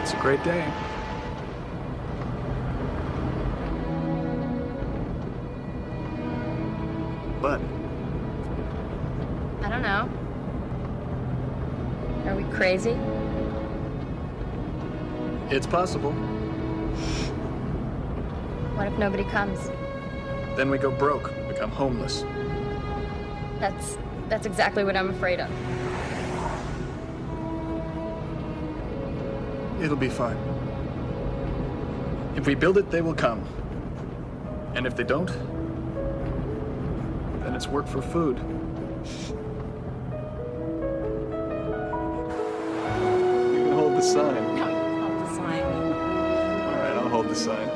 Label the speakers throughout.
Speaker 1: It's a great day. But
Speaker 2: I don't know. Are we crazy?
Speaker 1: it's possible.
Speaker 2: What if nobody comes?
Speaker 1: Then we go broke, become homeless.
Speaker 2: That's exactly what I'm afraid of.
Speaker 1: It'll be fine. If we build it, they will come. And if they don't, then it's work for food. You can hold the sign.
Speaker 2: No, hold the sign.
Speaker 1: All right, I'll hold the sign.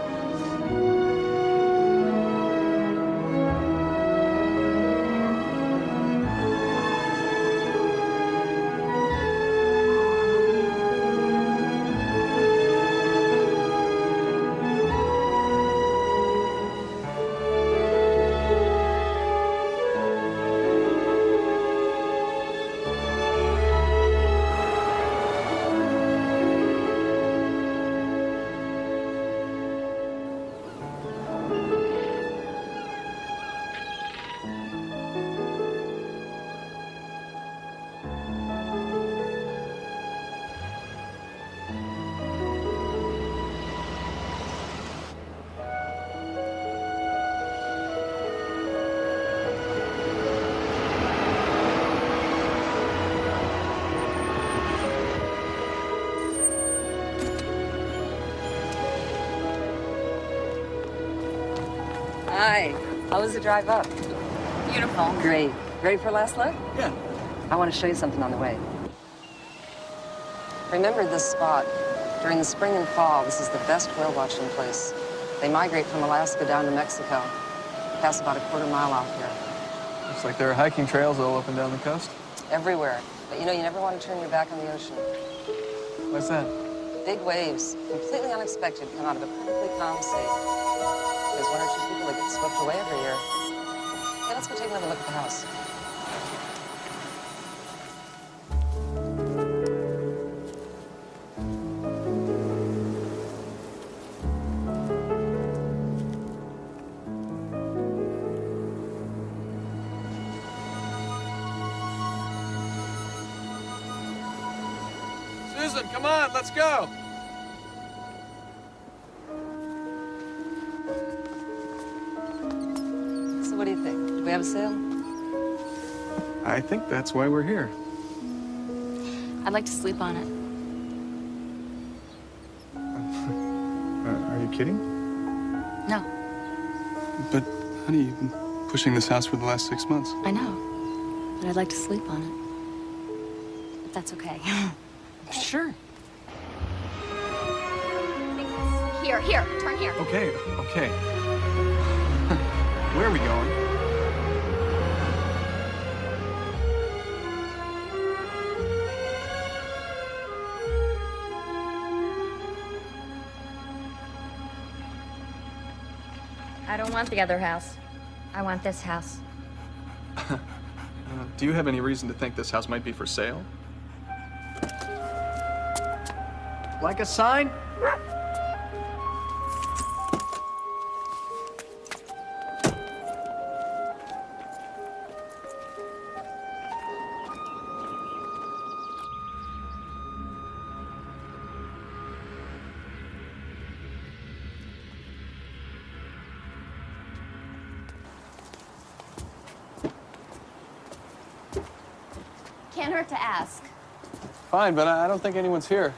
Speaker 3: Hi. How was the drive up?
Speaker 2: Beautiful.
Speaker 3: Great. Ready for last look?
Speaker 1: Yeah.
Speaker 3: I want to show you something on the way. Remember this spot. During the spring and fall, this is the best whale watching place. They migrate from Alaska down to Mexico. Pass about a quarter-mile off here.
Speaker 1: Looks like there are hiking trails all up and down the coast.
Speaker 3: Everywhere. But you know, you never want to turn your back on the ocean.
Speaker 1: Why's that?
Speaker 3: Big waves, completely unexpected, come out of a perfectly calm sea. There's one or two people that get swept away every year. Hey, let's go take another look at the house.
Speaker 1: Susan, come on, let's go.
Speaker 3: So what do you think? Do we have a sale?
Speaker 1: I think that's why we're here.
Speaker 2: I'd like to sleep on it.
Speaker 1: Are you kidding?
Speaker 2: No,
Speaker 1: But, honey, you've been pushing this house for the last 6 months.
Speaker 2: I know. But I'd like to sleep on it. If that's okay.
Speaker 1: Sure.
Speaker 2: Here, turn here.
Speaker 1: Okay. Where are we going?
Speaker 2: I don't want the other house. I want this house.
Speaker 1: Do you have any reason to think this house might be for sale? Like a sign?
Speaker 2: Can't hurt to ask.
Speaker 1: Fine, but I don't think anyone's here.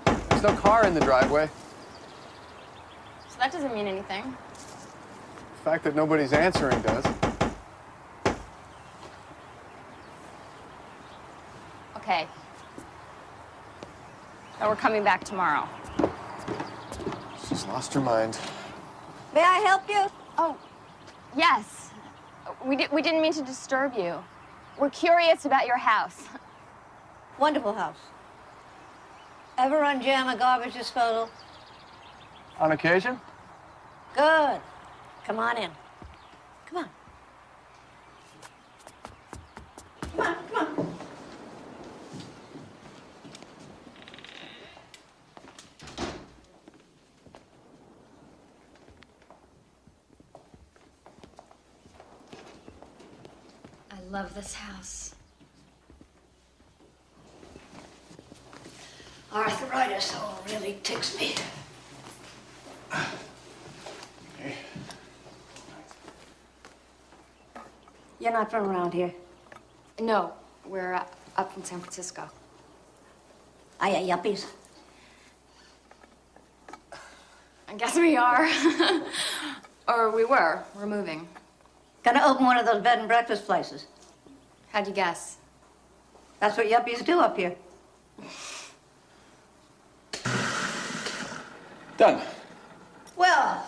Speaker 1: There's no car in the driveway.
Speaker 2: So that doesn't mean anything.
Speaker 1: The fact that nobody's answering does.
Speaker 2: Okay. But we're coming back tomorrow.
Speaker 1: She's lost her mind.
Speaker 4: May I help you?
Speaker 2: Oh, yes. We didn't mean to disturb you. We're curious about your house.
Speaker 4: Wonderful house. Ever run jam at garbage disposal?
Speaker 1: On occasion?
Speaker 4: Good. Come on in. Come on. Come on, come on.
Speaker 2: I love this house.
Speaker 4: Arthritis, really ticks me.
Speaker 1: Hey.
Speaker 4: You're not from around here.
Speaker 2: No, we're up from San Francisco.
Speaker 4: Are you yuppies?
Speaker 2: I guess we are. Or we were. We're moving.
Speaker 4: Gonna open one of those bed and breakfast places.
Speaker 2: How'd you guess?
Speaker 4: That's what yuppies do up here.
Speaker 1: Done.
Speaker 4: Well,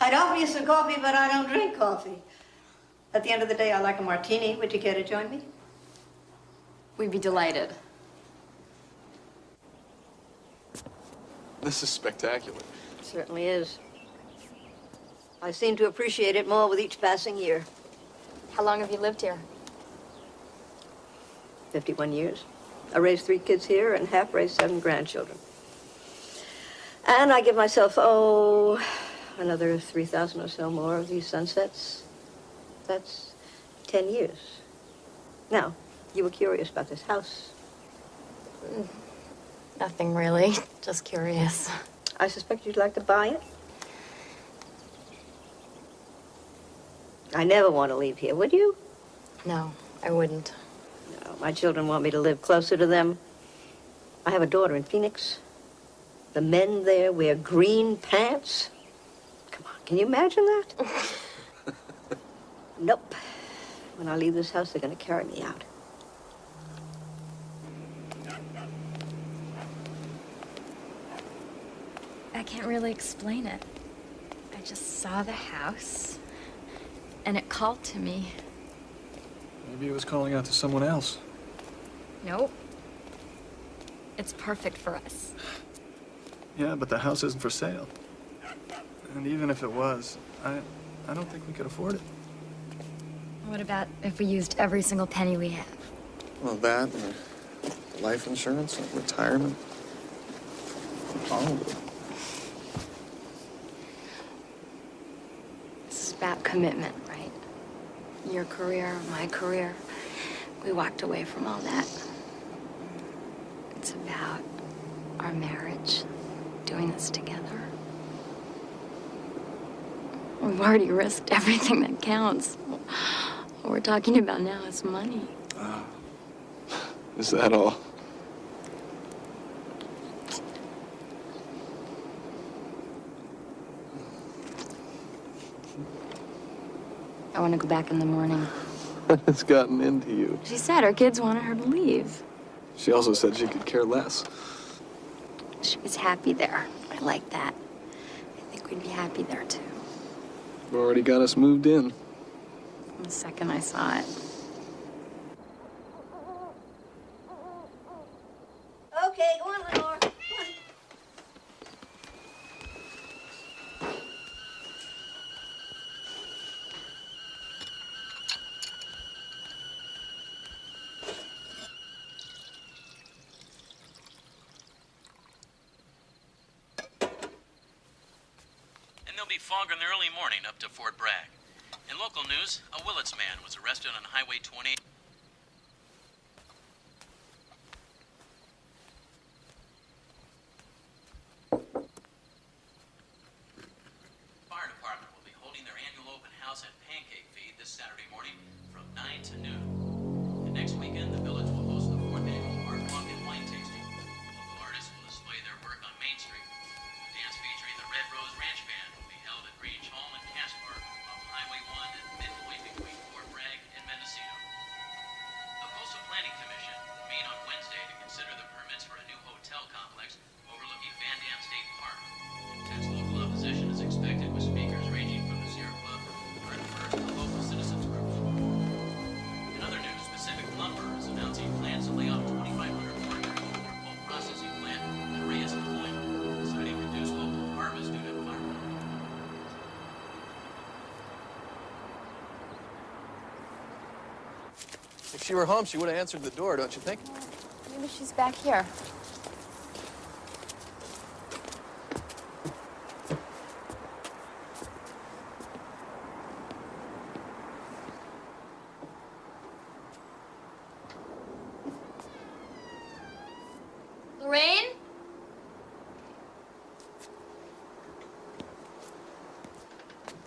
Speaker 4: I'd offer you some coffee, but I don't drink coffee. At the end of the day, I like a martini. Would you care to join me?
Speaker 2: We'd be delighted.
Speaker 1: This is spectacular.
Speaker 4: It certainly is. I seem to appreciate it more with each passing year.
Speaker 2: How long have you lived here?
Speaker 4: 51 years. I raised 3 kids here and half raised 7 grandchildren. And I give myself, another 3,000 or so more of these sunsets. That's 10 years. Now, you were curious about this house.
Speaker 2: Nothing really. Just curious.
Speaker 4: I suspect you'd like to buy it. I never want to leave here, would you?
Speaker 2: No, I wouldn't.
Speaker 4: No, my children want me to live closer to them. I have a daughter in Phoenix. The men there wear green pants. Come on, can you imagine that? Nope. When I leave this house, they're going to carry me out.
Speaker 2: I can't really explain it. I just saw the house, and it called to me.
Speaker 1: Maybe it was calling out to someone else.
Speaker 2: Nope. It's perfect for us.
Speaker 1: Yeah, but the house isn't for sale. And even if it was, I don't think we could afford it.
Speaker 2: What about if we used every single penny we have?
Speaker 1: Well, that, or life insurance, or retirement. Probably.
Speaker 2: This is about commitment, right? Your career, my career. We walked away from all that. It's about our marriage, doing this together. We've already risked everything that counts. What we're talking about now is money.
Speaker 1: Is that all?
Speaker 2: I want to go back in the morning.
Speaker 1: It's gotten into you.
Speaker 2: She said her kids wanted her to leave.
Speaker 1: She also said she could care less.
Speaker 2: She was happy there. I like that. I think we'd be happy there, too.
Speaker 1: You've already got us moved in.
Speaker 2: The second I saw it.
Speaker 4: Okay, go on, Lenore. Come on.
Speaker 5: And there'll be fog in the early morning up to Fort Bragg. In local news, a Willits man was arrested on Highway 20. Fire department will be holding their annual open house at Pancake Feed this Saturday morning from 9 to noon. And next weekend, the village will host the 4th annual Art Walk and Wine Tasting. Local artists will display their work on Main Street. A dance featuring the Red Rose Ranch Band will be held at Grange Hall and Caspar off Highway 1 at midpoint between Fort Bragg and Mendocino. The Coastal Planning Commission will meet on Wednesday to consider the permits for a new hotel complex overlooking Van Dam State Park. Intense local opposition is expected with speakers ranging from the Sierra Club, Earthbird, to local citizens groups. In other news, Pacific Lumber is announcing
Speaker 1: If she were home, she would have answered the door, don't you think?
Speaker 2: Maybe she's back here. Lorraine?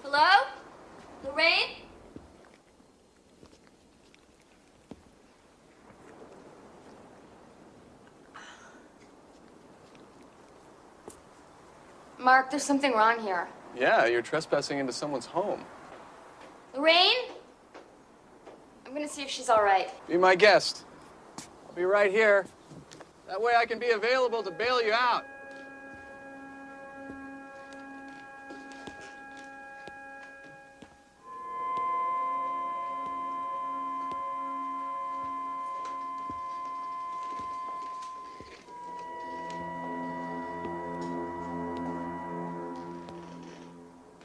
Speaker 2: Hello? Lorraine? Mark, there's something wrong here.
Speaker 1: Yeah, you're trespassing into someone's home.
Speaker 2: Lorraine? I'm gonna see if she's all right.
Speaker 1: Be my guest. I'll be right here. That way I can be available to bail you out.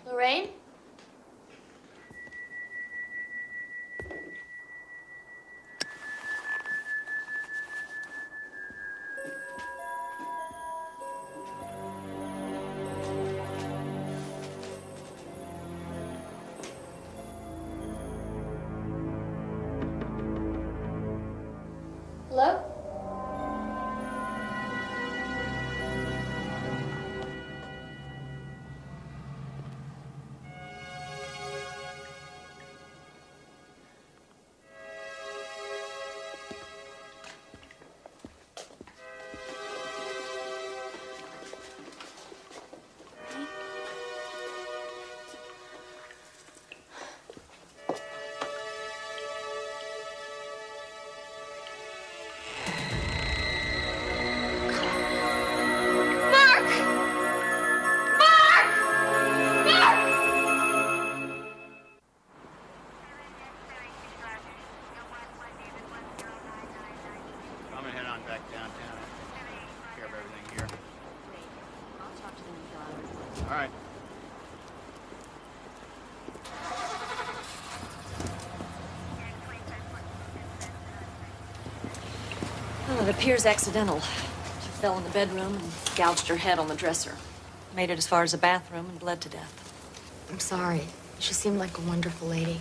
Speaker 2: Lorraine? Hello? Mark! Mark! Mark!
Speaker 5: I'm gonna head on back downtown. Take care of everything here.
Speaker 3: I'll talk to them in
Speaker 5: All right.
Speaker 3: Well, it appears accidental. She fell in the bedroom and gouged her head on the dresser. Made it as far as the bathroom and bled to death.
Speaker 2: I'm sorry. She seemed like a wonderful lady.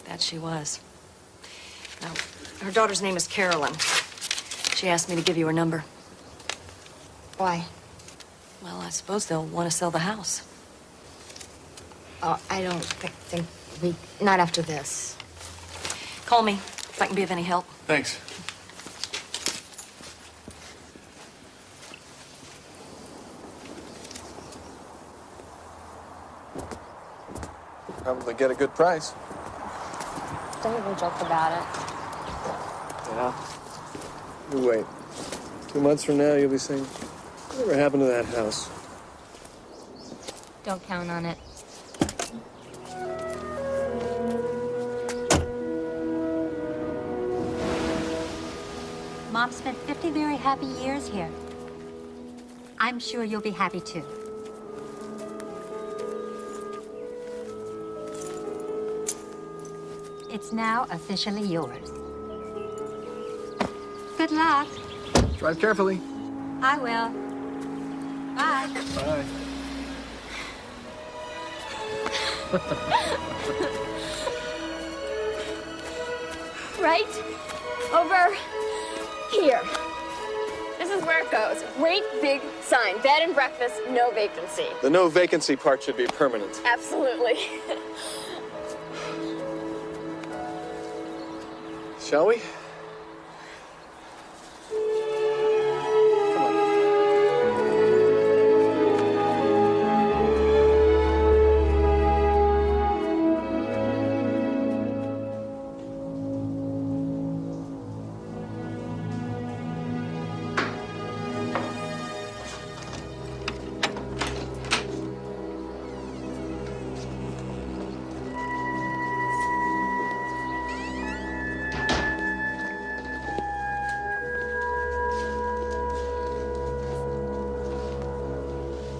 Speaker 3: That she was. Now, her daughter's name is Carolyn. She asked me to give you her number.
Speaker 2: Why?
Speaker 3: Well, I suppose they'll want to sell the house.
Speaker 2: Oh, I don't think we... Not after this.
Speaker 3: Call me if I can be of any help.
Speaker 1: Thanks. Probably get a good price.
Speaker 2: Don't even joke about it.
Speaker 1: Yeah. You wait. 2 months from now, you'll be saying, whatever happened to that house?
Speaker 2: Don't count on it.
Speaker 6: Mom spent 50 very happy years here. I'm sure you'll be happy too. It's now officially yours. Good luck.
Speaker 1: Drive carefully.
Speaker 6: I will. Bye.
Speaker 1: Bye.
Speaker 2: Right over here. This is where it goes. Great big sign. Bed and breakfast, no vacancy.
Speaker 1: The no vacancy part should be permanent.
Speaker 2: Absolutely.
Speaker 1: Shall we? Come on.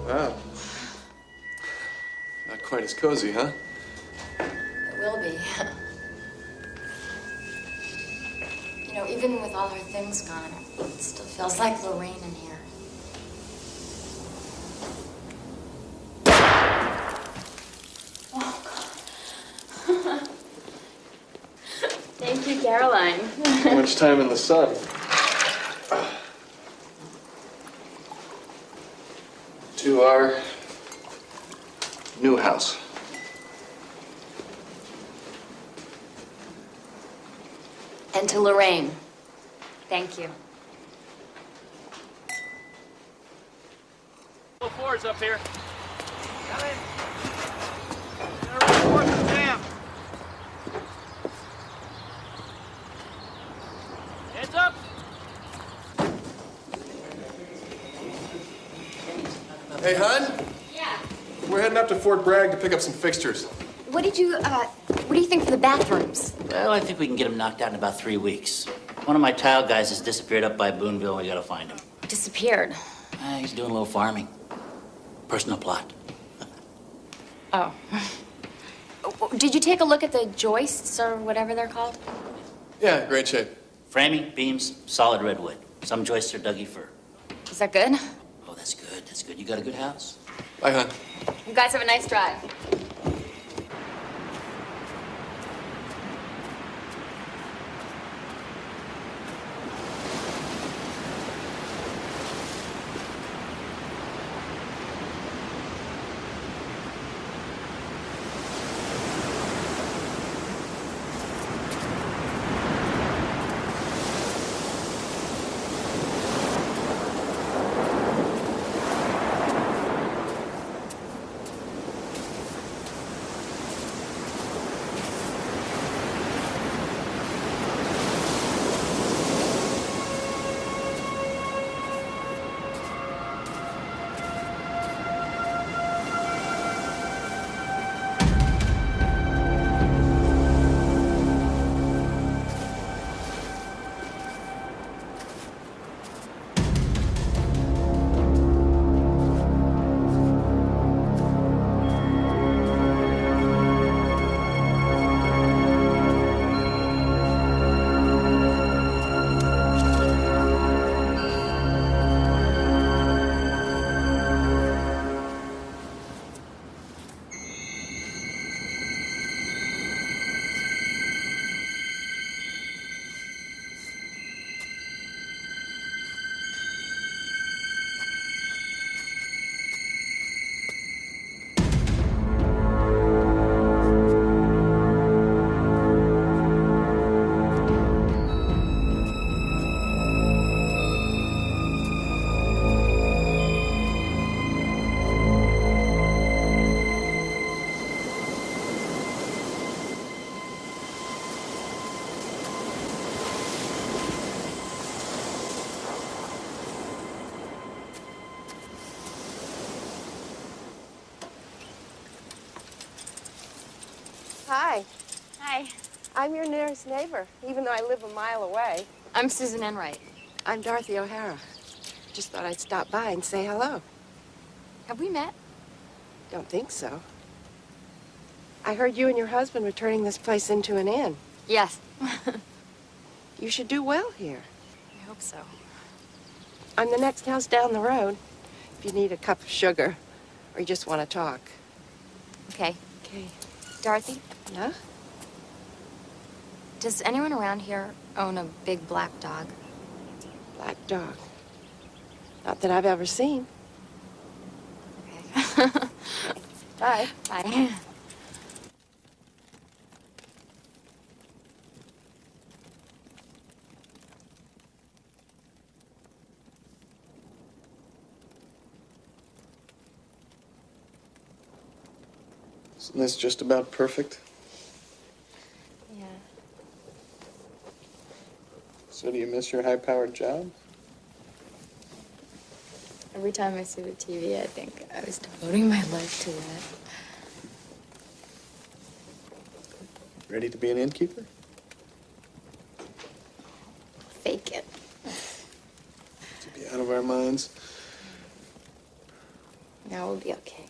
Speaker 1: Wow. Not quite as cozy, huh?
Speaker 2: It will be. Even with all her things gone, it still feels like Lorraine in here. Oh, God. Thank you, Caroline.
Speaker 1: How much time in the sun? To our new house.
Speaker 2: And to Lorraine. Thank you.
Speaker 7: Floors up here. Come in. Reinforce the jam. Heads up.
Speaker 1: Hey, hon?
Speaker 2: Yeah.
Speaker 1: We're heading up to Fort Bragg to pick up some fixtures.
Speaker 2: What do you think for the bathrooms?
Speaker 5: Well, I think we can get him knocked out in about 3 weeks. One of my tile guys has disappeared up by Boonville. We gotta find him.
Speaker 2: Disappeared.
Speaker 5: He's doing a little farming. Personal plot.
Speaker 2: Oh. Did you take a look at the joists or whatever they're called?
Speaker 1: Yeah, great shape.
Speaker 5: Framing, beams, solid redwood. Some joists are Dougie fir.
Speaker 2: Is that good?
Speaker 5: Oh, that's good. That's good. You got a good house?
Speaker 1: Bye, hon.
Speaker 2: You guys have a nice drive.
Speaker 8: Hi,
Speaker 2: Hi.
Speaker 8: I'm your nearest neighbor, even though I live a mile away.
Speaker 2: I'm Susan Enright.
Speaker 8: I'm Dorothy O'Hara. Just thought I'd stop by and say hello.
Speaker 2: Have we met?
Speaker 8: Don't think so. I heard you and your husband were turning this place into an inn.
Speaker 2: Yes.
Speaker 8: You should do well here.
Speaker 2: I hope so.
Speaker 8: I'm the next house down the road, if you need a cup of sugar or you just want to talk.
Speaker 2: Okay.
Speaker 8: Okay.
Speaker 2: Dorothy,
Speaker 8: Yeah?
Speaker 2: does anyone around here own a big black dog?
Speaker 8: Black dog. Not that I've ever seen.
Speaker 2: Okay.
Speaker 8: Bye.
Speaker 2: Bye.
Speaker 1: Isn't this just about perfect?
Speaker 2: Yeah.
Speaker 1: So do you miss your high-powered job?
Speaker 2: Every time I see the TV, I think I was devoting my life to that.
Speaker 1: Ready to be an innkeeper?
Speaker 2: Fake it.
Speaker 1: To be out of our minds.
Speaker 2: Now we'll be okay.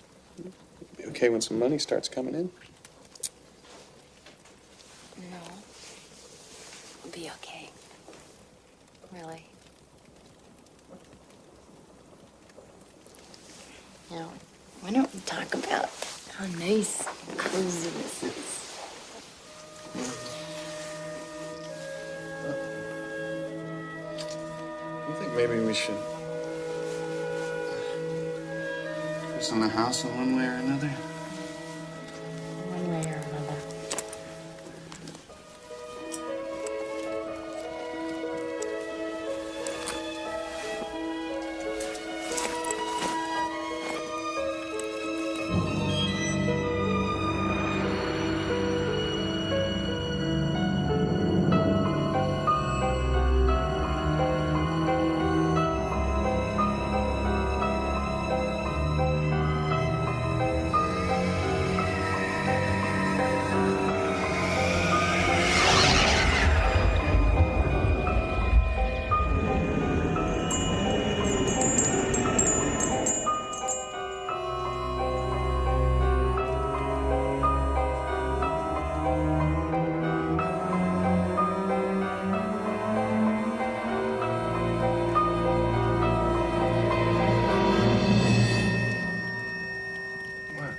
Speaker 1: Be okay when some money starts coming in.
Speaker 2: No. We'll be okay. really. Now, why don't we talk about how nice and cozy this is?
Speaker 1: You think maybe we should focus on the house in one way or another?
Speaker 2: One way or another.
Speaker 1: What?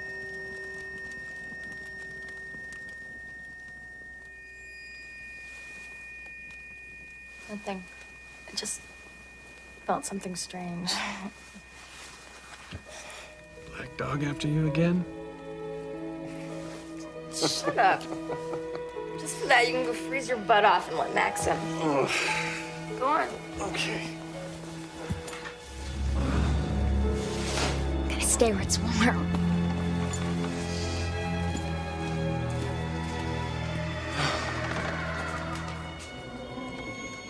Speaker 2: Nothing. I just felt something strange.
Speaker 1: Black dog after you again?
Speaker 2: Shut up. Just for that, you can go freeze your butt off and let Max in.
Speaker 1: Oh,
Speaker 2: Go on.
Speaker 1: okay.
Speaker 2: Gotta stay where it's warm.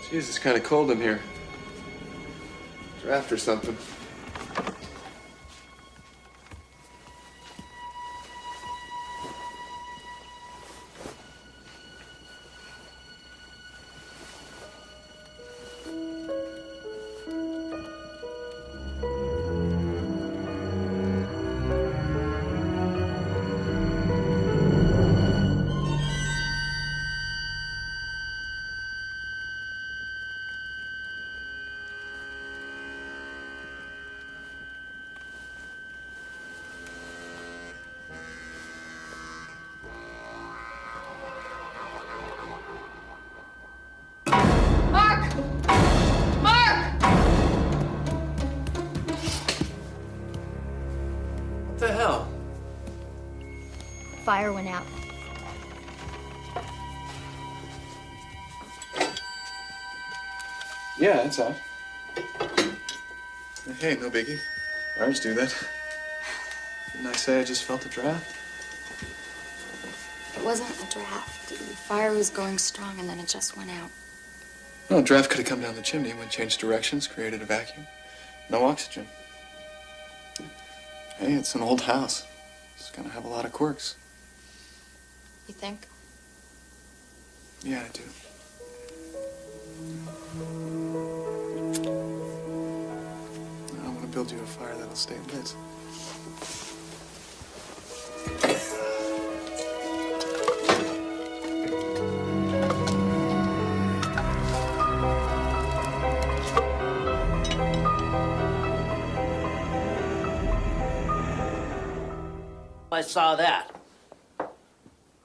Speaker 1: Jeez, it's kind of cold in here. Draft or something.
Speaker 2: Mark! Mark!
Speaker 1: What the hell?
Speaker 2: Fire went out.
Speaker 1: Yeah, it's out. Hey, no biggie. Ours do that. Didn't I say I just felt a draft?
Speaker 2: It wasn't a draft. The fire was going strong and then it just went out.
Speaker 1: No, a draft could have come down the chimney when changed directions, created a vacuum. No oxygen. Hey, it's an old house. It's gonna have a lot of quirks.
Speaker 2: You think?
Speaker 1: Yeah, I do. I want to build you a fire that'll stay lit.
Speaker 5: I saw that.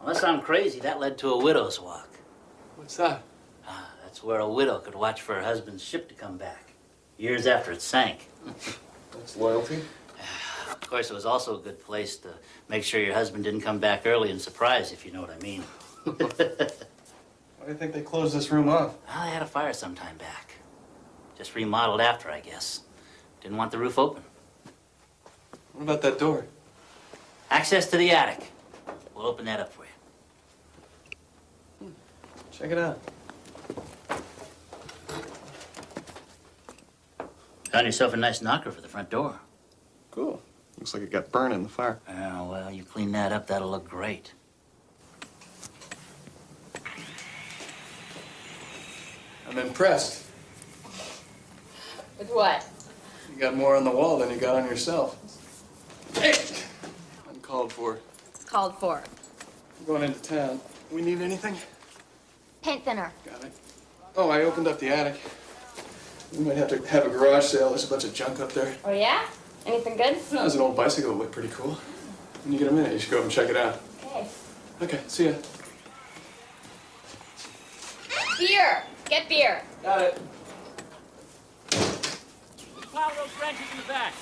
Speaker 5: Unless I'm crazy, that led to a widow's walk.
Speaker 1: What's that?
Speaker 5: That's where a widow could watch for her husband's ship to come back, years after it sank.
Speaker 1: That's loyalty.
Speaker 5: Of course, it was also a good place to make sure your husband didn't come back early and surprise, if you know what I mean.
Speaker 1: Why do you think they closed this room off?
Speaker 5: Well, they had a fire some time back. Just remodeled after, I guess. Didn't want the roof open.
Speaker 1: What about that door?
Speaker 5: Access to the attic. We'll open that up for you.
Speaker 1: Check it out.
Speaker 5: Found yourself a nice knocker for the front door.
Speaker 1: Cool. Looks like it got burned in the fire.
Speaker 5: Oh, well, you clean that up, that'll look great.
Speaker 1: I'm impressed.
Speaker 2: With what?
Speaker 1: You got more on the wall than you got on yourself. Hey! Uncalled for.
Speaker 2: It's called for.
Speaker 1: I'm going into town. We need anything?
Speaker 2: Paint thinner.
Speaker 1: Got it. Oh, I opened up the attic. We might have to have a garage sale. There's a bunch of junk up there.
Speaker 2: Oh, yeah? Anything good?
Speaker 1: No, there's an old bicycle that looked pretty cool. When you get a minute, you should go up and check it out.
Speaker 2: Okay.
Speaker 1: Okay, see ya.
Speaker 2: Beer! Get beer.
Speaker 1: Got it.
Speaker 7: Pile those wrenches in the back.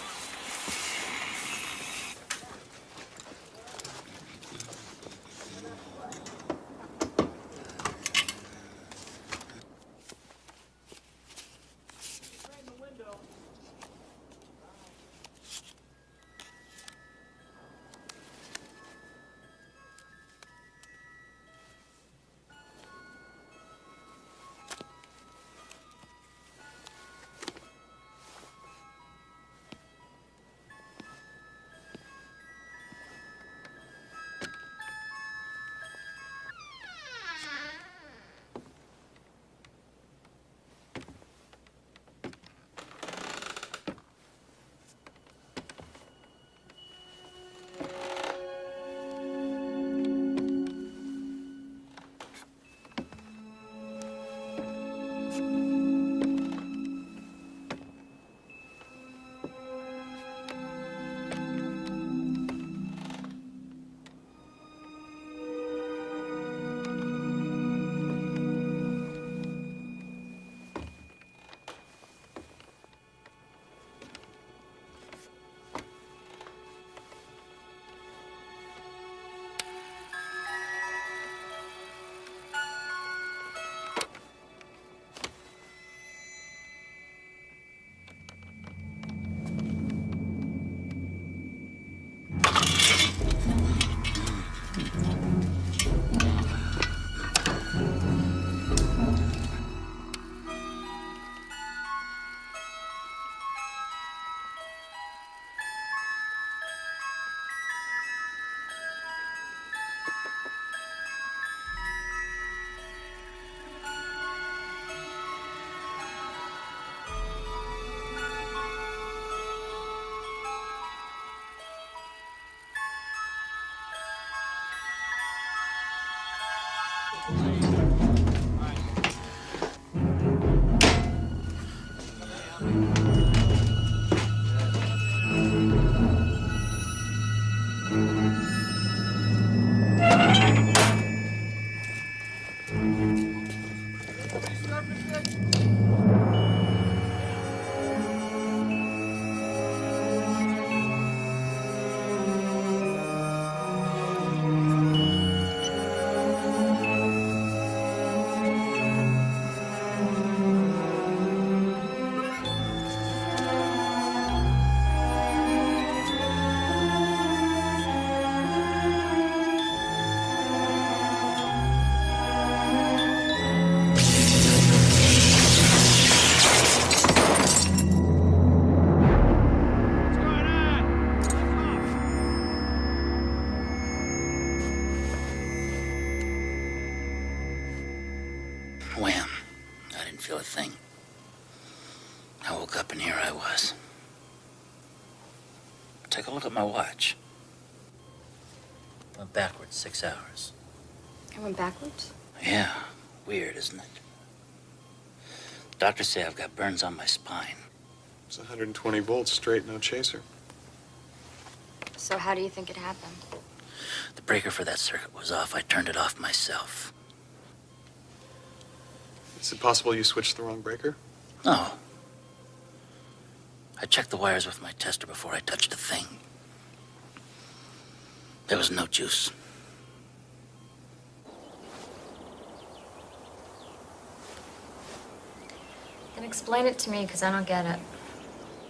Speaker 5: Wham. I didn't feel a thing. I woke up and here I was. Take a look at my watch. Went backwards 6 hours.
Speaker 2: I went backwards?
Speaker 5: Yeah, weird, isn't it? Doctors say I've got burns on my spine.
Speaker 1: It's 120 volts straight, no chaser.
Speaker 2: So how do you think it happened?
Speaker 5: The breaker for that circuit was off. I turned it off myself.
Speaker 1: Is it possible you switched the wrong breaker?
Speaker 5: No. I checked the wires with my tester before I touched a thing. There was no juice.
Speaker 2: Then explain it to me, because I don't get it.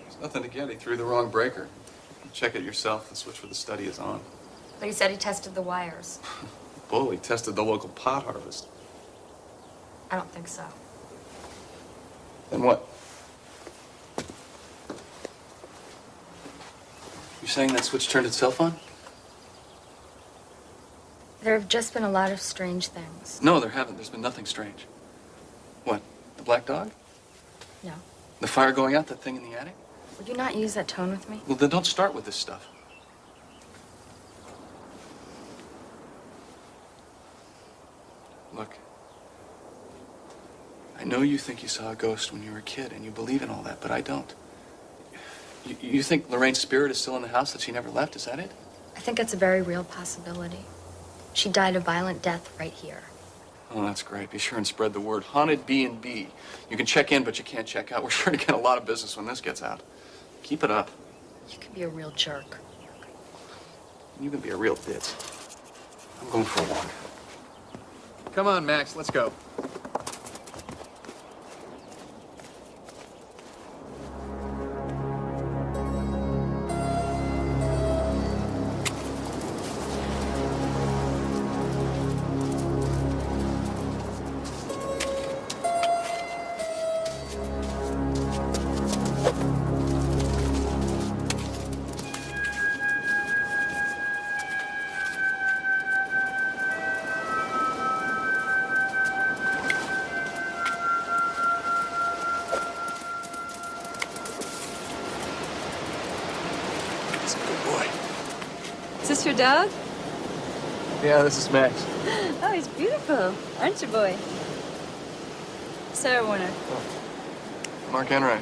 Speaker 1: There's nothing to get. He threw the wrong breaker. Check it yourself. The switch for the study is on.
Speaker 2: But he said he tested the wires.
Speaker 1: Bull, he tested the local pot harvest.
Speaker 2: I don't think so.
Speaker 1: Then what? You saying that switch turned itself on?
Speaker 2: There have just been a lot of strange things.
Speaker 1: No, there haven't. There's been nothing strange. What? The black dog?
Speaker 2: No.
Speaker 1: The fire going out? That thing in the attic?
Speaker 2: Would you not use that tone with me?
Speaker 1: Well, then don't start with this stuff. Look. I know you think you saw a ghost when you were a kid, and you believe in all that, but I don't. You think Lorraine's spirit is still in the house, that she never left? Is that it?
Speaker 2: I think it's a very real possibility. She died a violent death right here.
Speaker 1: Oh, that's great. Be sure and spread the word. Haunted B&B. You can check in, but you can't check out. We're sure to get a lot of business when this gets out. Keep it up.
Speaker 2: You could be a real jerk.
Speaker 1: You can be a real ditz. I'm going for a walk. Come on, Max. Let's go.
Speaker 4: Is this your dog?
Speaker 1: Yeah, this is Max.
Speaker 4: Oh, he's beautiful. Aren't you, boy? Sarah Warner.
Speaker 1: Mark Enright.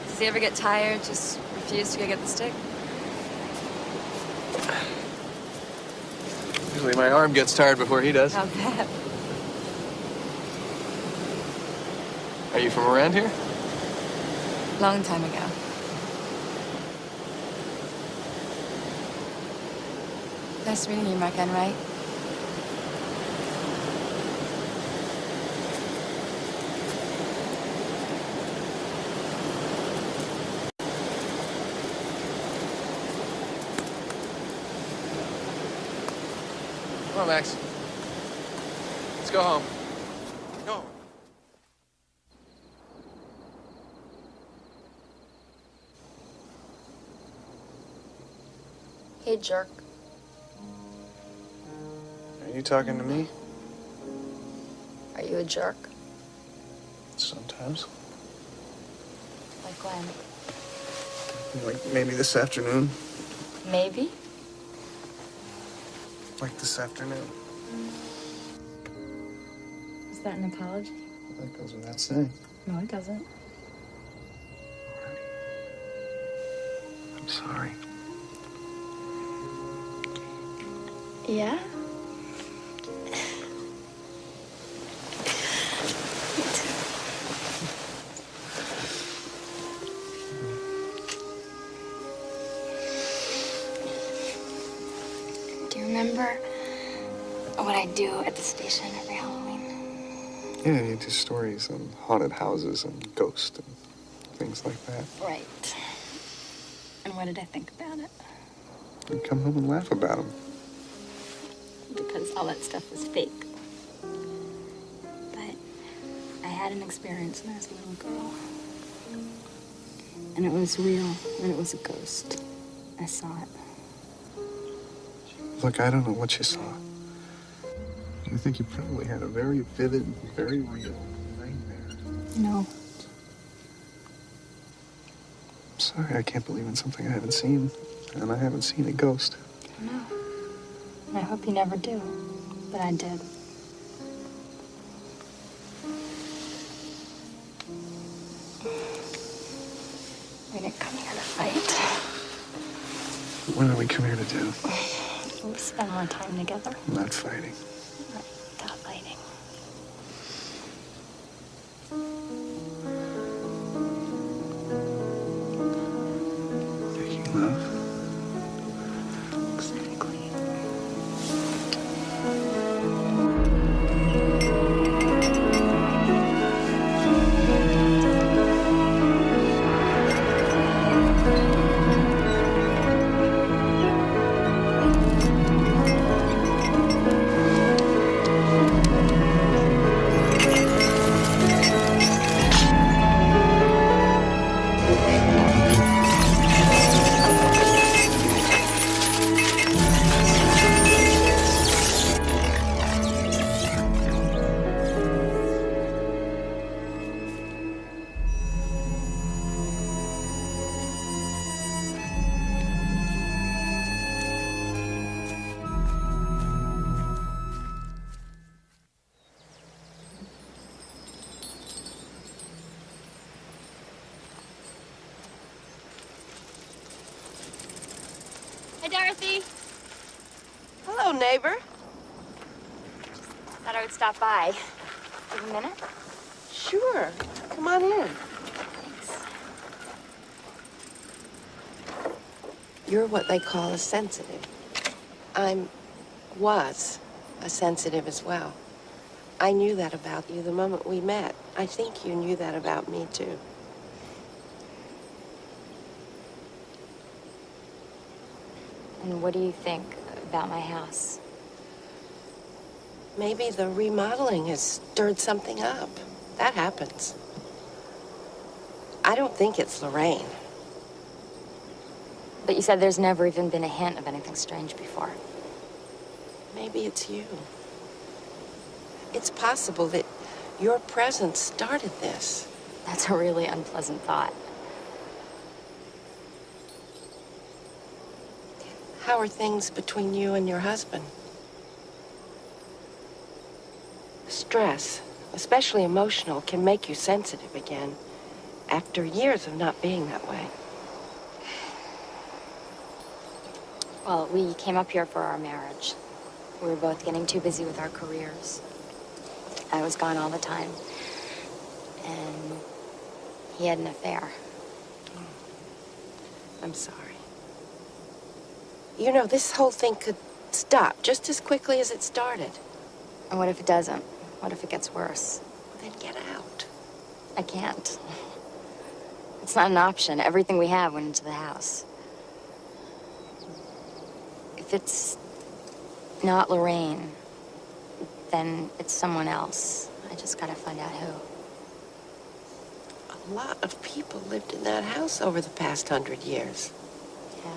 Speaker 4: Does he ever get tired, just refuse to go get the stick?
Speaker 1: Usually my arm gets tired before he does.
Speaker 4: How bad?
Speaker 1: Are you from around here?
Speaker 4: Long time ago. Nice meeting you, Mark Enright.
Speaker 1: Come on, Max. Let's go home. Go.
Speaker 2: Hey, jerk.
Speaker 1: Are you talking to me?
Speaker 2: Are you a jerk?
Speaker 1: Sometimes.
Speaker 2: Like when?
Speaker 1: Like maybe this afternoon.
Speaker 2: Maybe?
Speaker 1: Like this afternoon.
Speaker 2: Is that an apology?
Speaker 1: That goes without saying.
Speaker 2: No, it doesn't.
Speaker 1: I'm sorry.
Speaker 2: Yeah? Do you remember what I do at the station every Halloween?
Speaker 1: Yeah, you do stories on haunted houses and ghosts and things like that.
Speaker 2: Right. And what did I think about it?
Speaker 1: You come home and laugh about them.
Speaker 2: Because all that stuff was fake. But I had an experience when I was a little girl. And it was real, and it was a ghost. I saw it.
Speaker 1: Look, I don't know what you saw. I think you probably had a very vivid, very real nightmare.
Speaker 2: No.
Speaker 1: I'm sorry, I can't believe in something I haven't seen. And I haven't seen a ghost.
Speaker 2: I know. And I hope you never do. But I did. We didn't come here to fight.
Speaker 1: What did we come here to do?
Speaker 2: We'll spend more time together.
Speaker 1: Not fighting.
Speaker 2: Without fighting.
Speaker 1: Making love.
Speaker 2: Exactly. Dorothy.
Speaker 8: Hello, neighbor.
Speaker 2: Thought I would stop by. Give a minute?
Speaker 8: Sure. Come on in.
Speaker 2: Thanks.
Speaker 8: You're what they call a sensitive. Was a sensitive as well. I knew that about you the moment we met. I think you knew that about me, too.
Speaker 2: And what do you think about my house?
Speaker 8: Maybe the remodeling has stirred something up. That happens. I don't think it's Lorraine.
Speaker 2: But you said there's never even been a hint of anything strange before.
Speaker 8: Maybe it's you. It's possible that your presence started this.
Speaker 2: That's a really unpleasant thought.
Speaker 8: How are things between you and your husband? Stress, especially emotional, can make you sensitive again after years of not being that way.
Speaker 2: Well, we came up here for our marriage. We were both getting too busy with our careers. I was gone all the time. And he had an affair.
Speaker 8: I'm sorry. You know, this whole thing could stop just as quickly as it started.
Speaker 2: And what if it doesn't? What if it gets worse?
Speaker 8: Then get out.
Speaker 2: I can't. It's not an option. Everything we have went into the house. If it's not Lorraine, then it's someone else. I just gotta find out who.
Speaker 8: A lot of people lived in that house over the past 100 years.
Speaker 2: Yeah.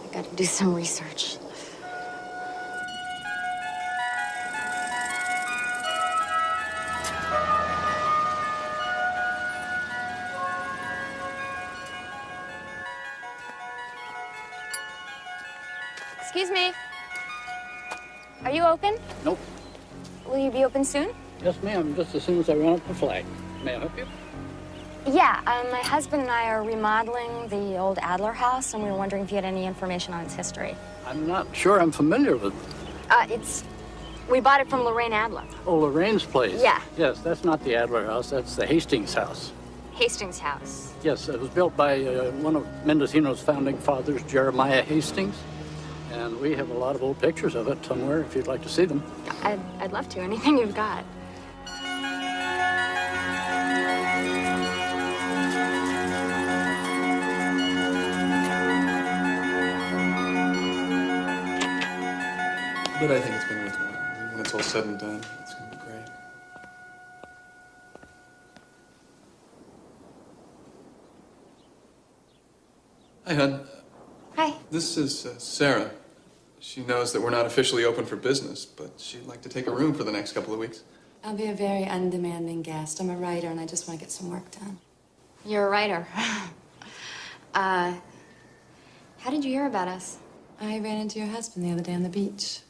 Speaker 2: I gotta do some research. Excuse me. Are you open?
Speaker 7: Nope.
Speaker 2: Will you be open soon?
Speaker 7: Yes, ma'am. Just as soon as I run up the flag. May I help you?
Speaker 2: Yeah, my husband and I are remodeling the old Adler house, and we were wondering if you had any information on its history.
Speaker 7: I'm not sure I'm familiar with it.
Speaker 2: We bought it from Lorraine Adler.
Speaker 7: Oh, Lorraine's place?
Speaker 2: Yeah.
Speaker 7: Yes, that's not the Adler house. That's the Hastings house.
Speaker 2: Hastings house.
Speaker 7: Yes, it was built by one of Mendocino's founding fathers, Jeremiah Hastings. And we have a lot of old pictures of it somewhere if you'd like to see them.
Speaker 2: I'd love to. Anything you've got.
Speaker 1: But I think it's been worthwhile. When it's all said and done, it's gonna be great. Hi, hon.
Speaker 2: Hi.
Speaker 1: This is Sarah. She knows that we're not officially open for business, but she'd like to take a room for the next couple of weeks.
Speaker 9: I'll be a very undemanding guest. I'm a writer, and I just want to get some work done.
Speaker 2: You're a writer. How did you hear about us?
Speaker 9: I ran into your husband the other day on the beach.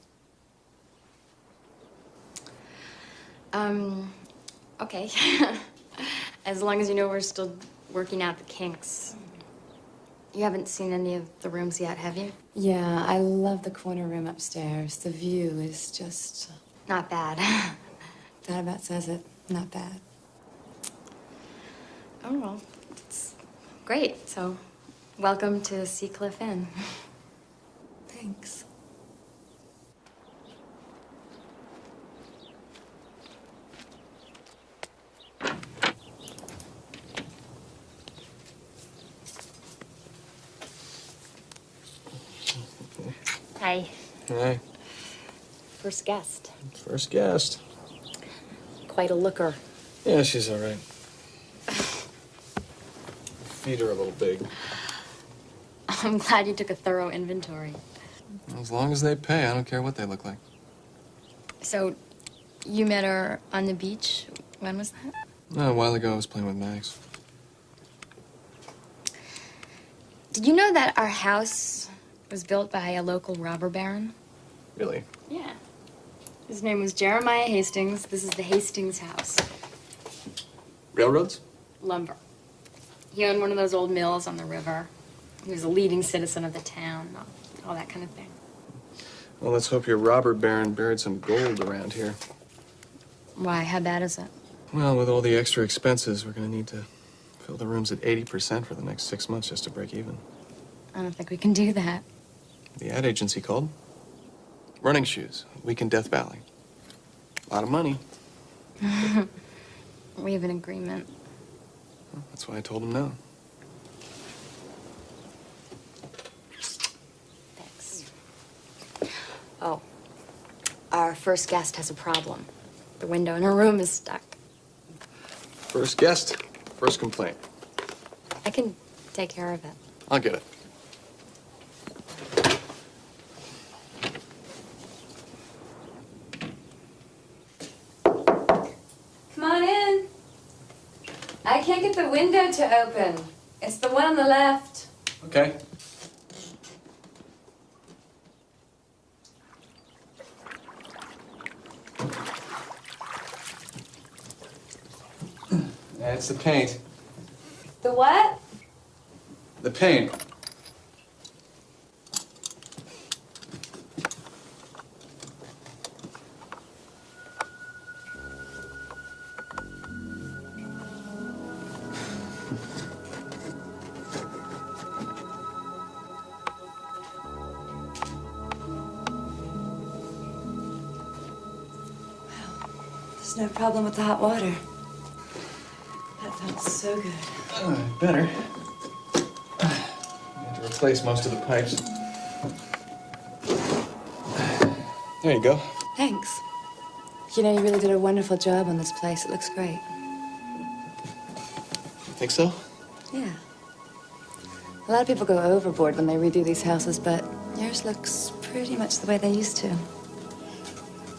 Speaker 2: Okay. As long as you know we're still working out the kinks. You haven't seen any of the rooms yet, have you?
Speaker 9: Yeah, I love the corner room upstairs. The view is just...
Speaker 2: Not bad.
Speaker 9: That about says it. Not bad.
Speaker 2: Oh, well, it's great. So, welcome to Seacliff Inn.
Speaker 9: Thanks.
Speaker 2: Hi.
Speaker 1: Hi.
Speaker 2: First guest.
Speaker 1: First guest.
Speaker 2: Quite a looker.
Speaker 1: Yeah, she's all right. Feet are a little big.
Speaker 2: I'm glad you took a thorough inventory.
Speaker 1: As long as they pay, I don't care what they look like.
Speaker 2: So, you met her on the beach? When was that?
Speaker 1: No, a while ago I was playing with Max.
Speaker 2: Did you know that our house was built by a local robber baron?
Speaker 1: Really?
Speaker 2: Yeah. His name was Jeremiah Hastings. This is the Hastings house.
Speaker 1: Railroads?
Speaker 2: Lumber. He owned one of those old mills on the river. He was a leading citizen of the town, all that kind of thing.
Speaker 1: Well, let's hope your robber baron buried some gold around here.
Speaker 2: Why? How bad is it?
Speaker 1: Well, with all the extra expenses, we're going to need to fill the rooms at 80% for the next 6 months just to break even.
Speaker 2: I don't think we can do that.
Speaker 1: The ad agency called. Running shoes, week in Death Valley. A lot of money.
Speaker 2: We have an agreement.
Speaker 1: Well, that's why I told him no.
Speaker 2: Thanks. Oh, our first guest has a problem. The window in her room is stuck.
Speaker 1: First guest, first complaint.
Speaker 2: I can take care of it.
Speaker 1: I'll get it.
Speaker 9: Come on in. I can't get the window to open. It's the one on the left.
Speaker 1: Okay. It's the paint.
Speaker 9: The what?
Speaker 1: The paint.
Speaker 9: There's no problem with the hot water. That felt so good.
Speaker 1: Better. I had to replace most of the pipes. There you go.
Speaker 9: Thanks. You know, you really did a wonderful job on this place. It looks great.
Speaker 1: Think so?
Speaker 9: Yeah. A lot of people go overboard when they redo these houses, but yours looks pretty much the way they used to.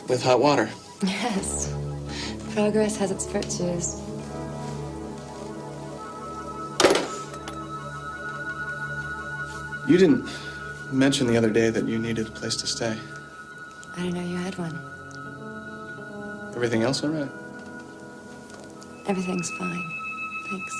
Speaker 1: With hot water.
Speaker 9: Yes. Progress has its virtues.
Speaker 1: You didn't mention the other day that you needed a place to stay.
Speaker 9: I didn't know you had one.
Speaker 1: Everything else all right?
Speaker 9: Everything's fine. Thanks.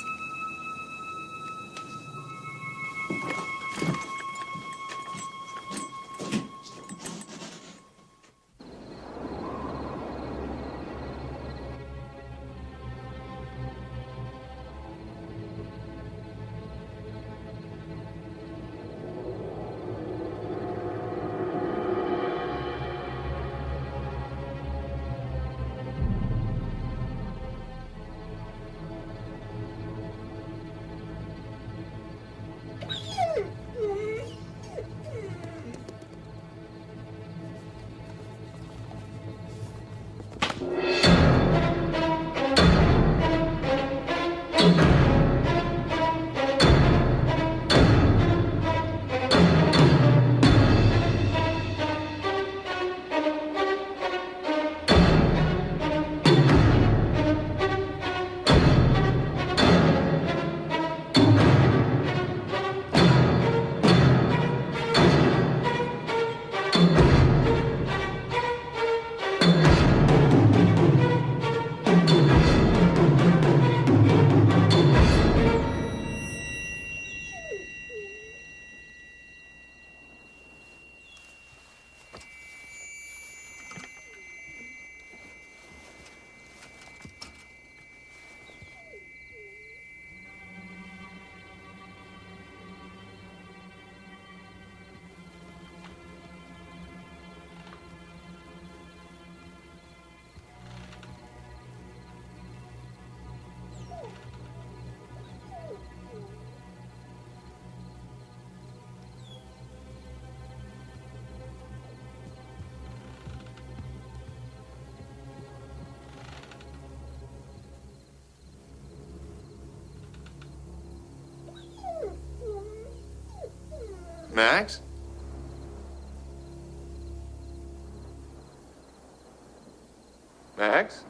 Speaker 1: Max? Max?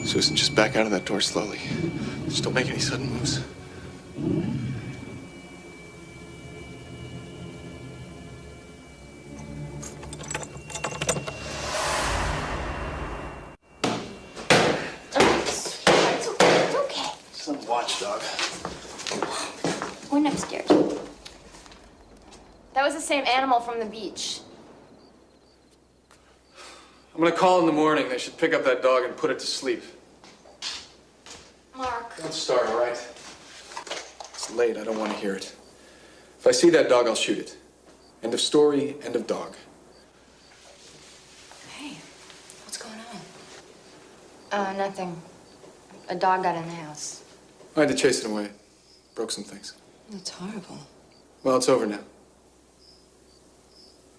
Speaker 1: Susan, just back out of that door slowly. Just don't make any sudden moves.
Speaker 2: It's okay.
Speaker 1: Some watchdog.
Speaker 2: Went upstairs. That was the same animal from the beach.
Speaker 1: I'm gonna call in the morning. They should pick up that dog and put it to sleep.
Speaker 2: Mark.
Speaker 1: Don't start, all right? It's late. I don't want to hear it. If I see that dog, I'll shoot it. End of story, end of dog.
Speaker 9: Hey, what's going on?
Speaker 2: Nothing. A dog got in the house.
Speaker 1: I had to chase it away. Broke some things.
Speaker 9: That's horrible.
Speaker 1: Well, it's over now.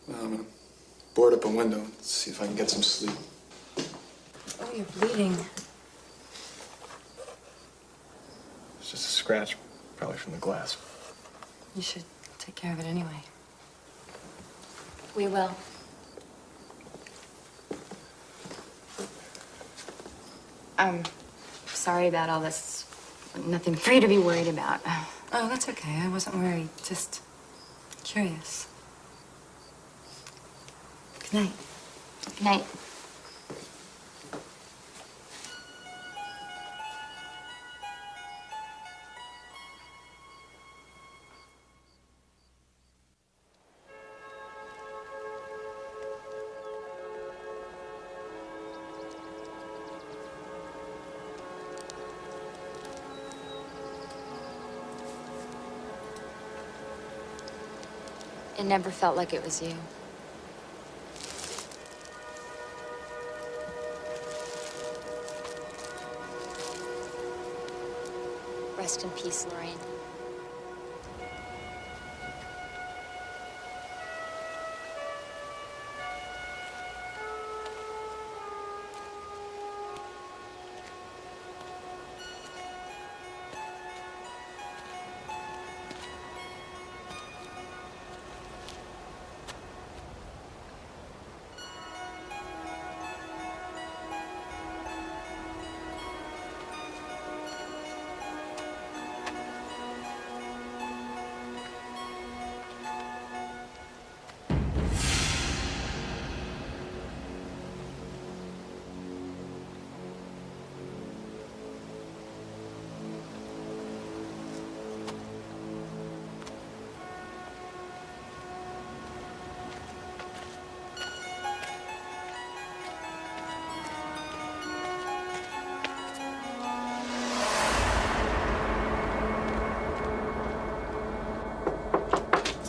Speaker 1: Well, I'm gonna board up a window and see if I can get some sleep.
Speaker 9: Oh, you're bleeding.
Speaker 1: It's just a scratch, probably from the glass.
Speaker 9: You should take care of it anyway.
Speaker 2: We will. I'm sorry about all this. Nothing for you to be worried about.
Speaker 9: Oh, that's okay. I wasn't worried. Just curious. Good night.
Speaker 2: Good night. It never felt like it was you. Rest in peace, Lorraine.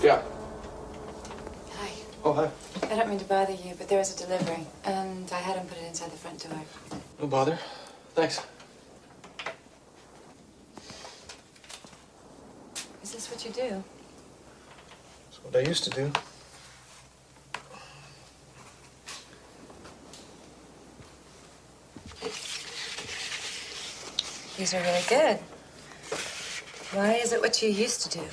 Speaker 1: Yeah.
Speaker 9: Hi.
Speaker 1: Oh, hi.
Speaker 9: I don't mean to bother you, but there was a delivery, and I had him put it inside the front door.
Speaker 1: No bother. Thanks.
Speaker 9: Is this what you do?
Speaker 1: That's what I used to do.
Speaker 9: These are really good. Why is it what you used to do?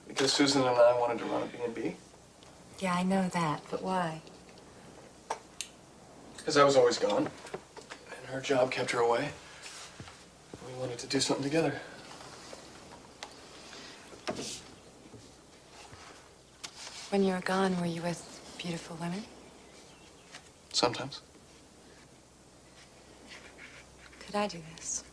Speaker 1: Because Susan and I wanted to run a B&B.
Speaker 9: Yeah, I know that, but why?
Speaker 1: Because I was always gone. And her job kept her away. We wanted to do something together.
Speaker 9: When you were gone, were you with beautiful women?
Speaker 1: Sometimes.
Speaker 9: Could I do this?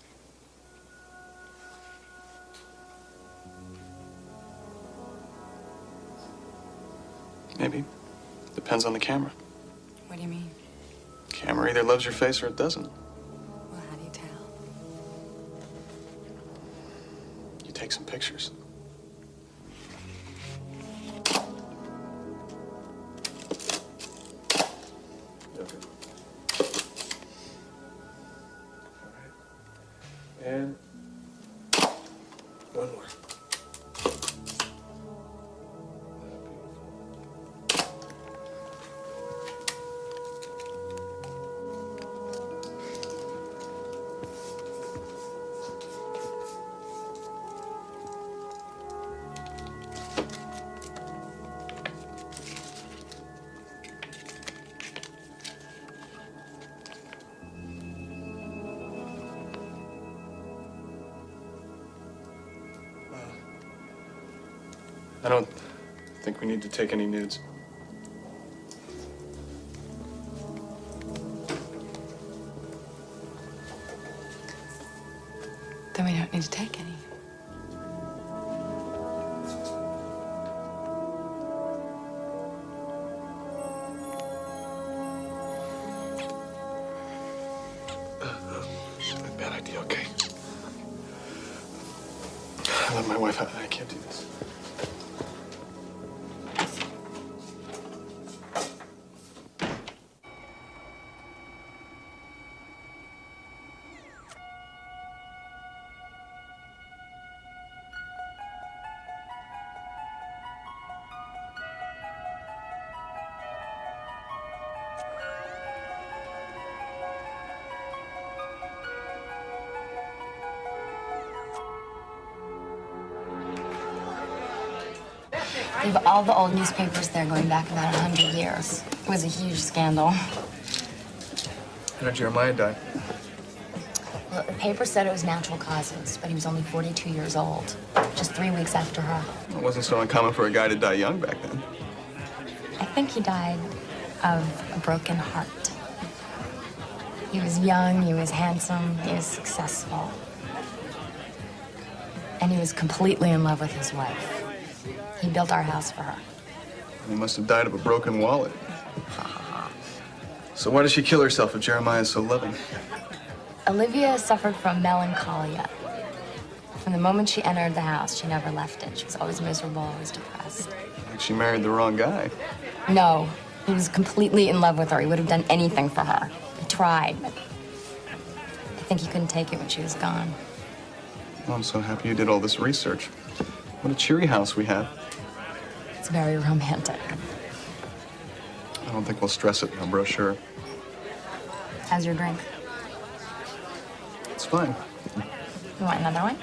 Speaker 1: Maybe. Depends on the camera.
Speaker 9: What do you mean?
Speaker 1: Camera either loves your face or it doesn't.
Speaker 9: Well, how do you tell?
Speaker 1: You take some pictures. Okay. All right. And one more. don't think we need to take any nudes.
Speaker 9: Then we don't need to take any.
Speaker 1: Bad idea, okay? I love my wife. I can't do this.
Speaker 2: They have all the old newspapers there going back about 100 years. It was a huge scandal.
Speaker 1: How did Jeremiah die?
Speaker 2: Well, the paper said it was natural causes, but he was only 42 years old, just 3 weeks after her.
Speaker 1: It wasn't so uncommon for a guy to die young back then.
Speaker 2: I think he died of a broken heart. He was young, he was handsome, he was successful. And he was completely in love with his wife. He built our house for her.
Speaker 1: He must have died of a broken wallet. So why did she kill herself if Jeremiah is so loving?
Speaker 2: Olivia suffered from melancholia. From the moment she entered the house, she never left it. She was always miserable, always depressed.
Speaker 1: Like she married the wrong guy.
Speaker 2: No, he was completely in love with her. He would have done anything for her. He tried, but I think he couldn't take it when she was gone.
Speaker 1: Well, I'm so happy you did all this research. What a cheery house we have.
Speaker 2: It's very romantic.
Speaker 1: I don't think we'll stress it in our brochure.
Speaker 2: How's your drink?
Speaker 1: It's fine.
Speaker 2: You want another one?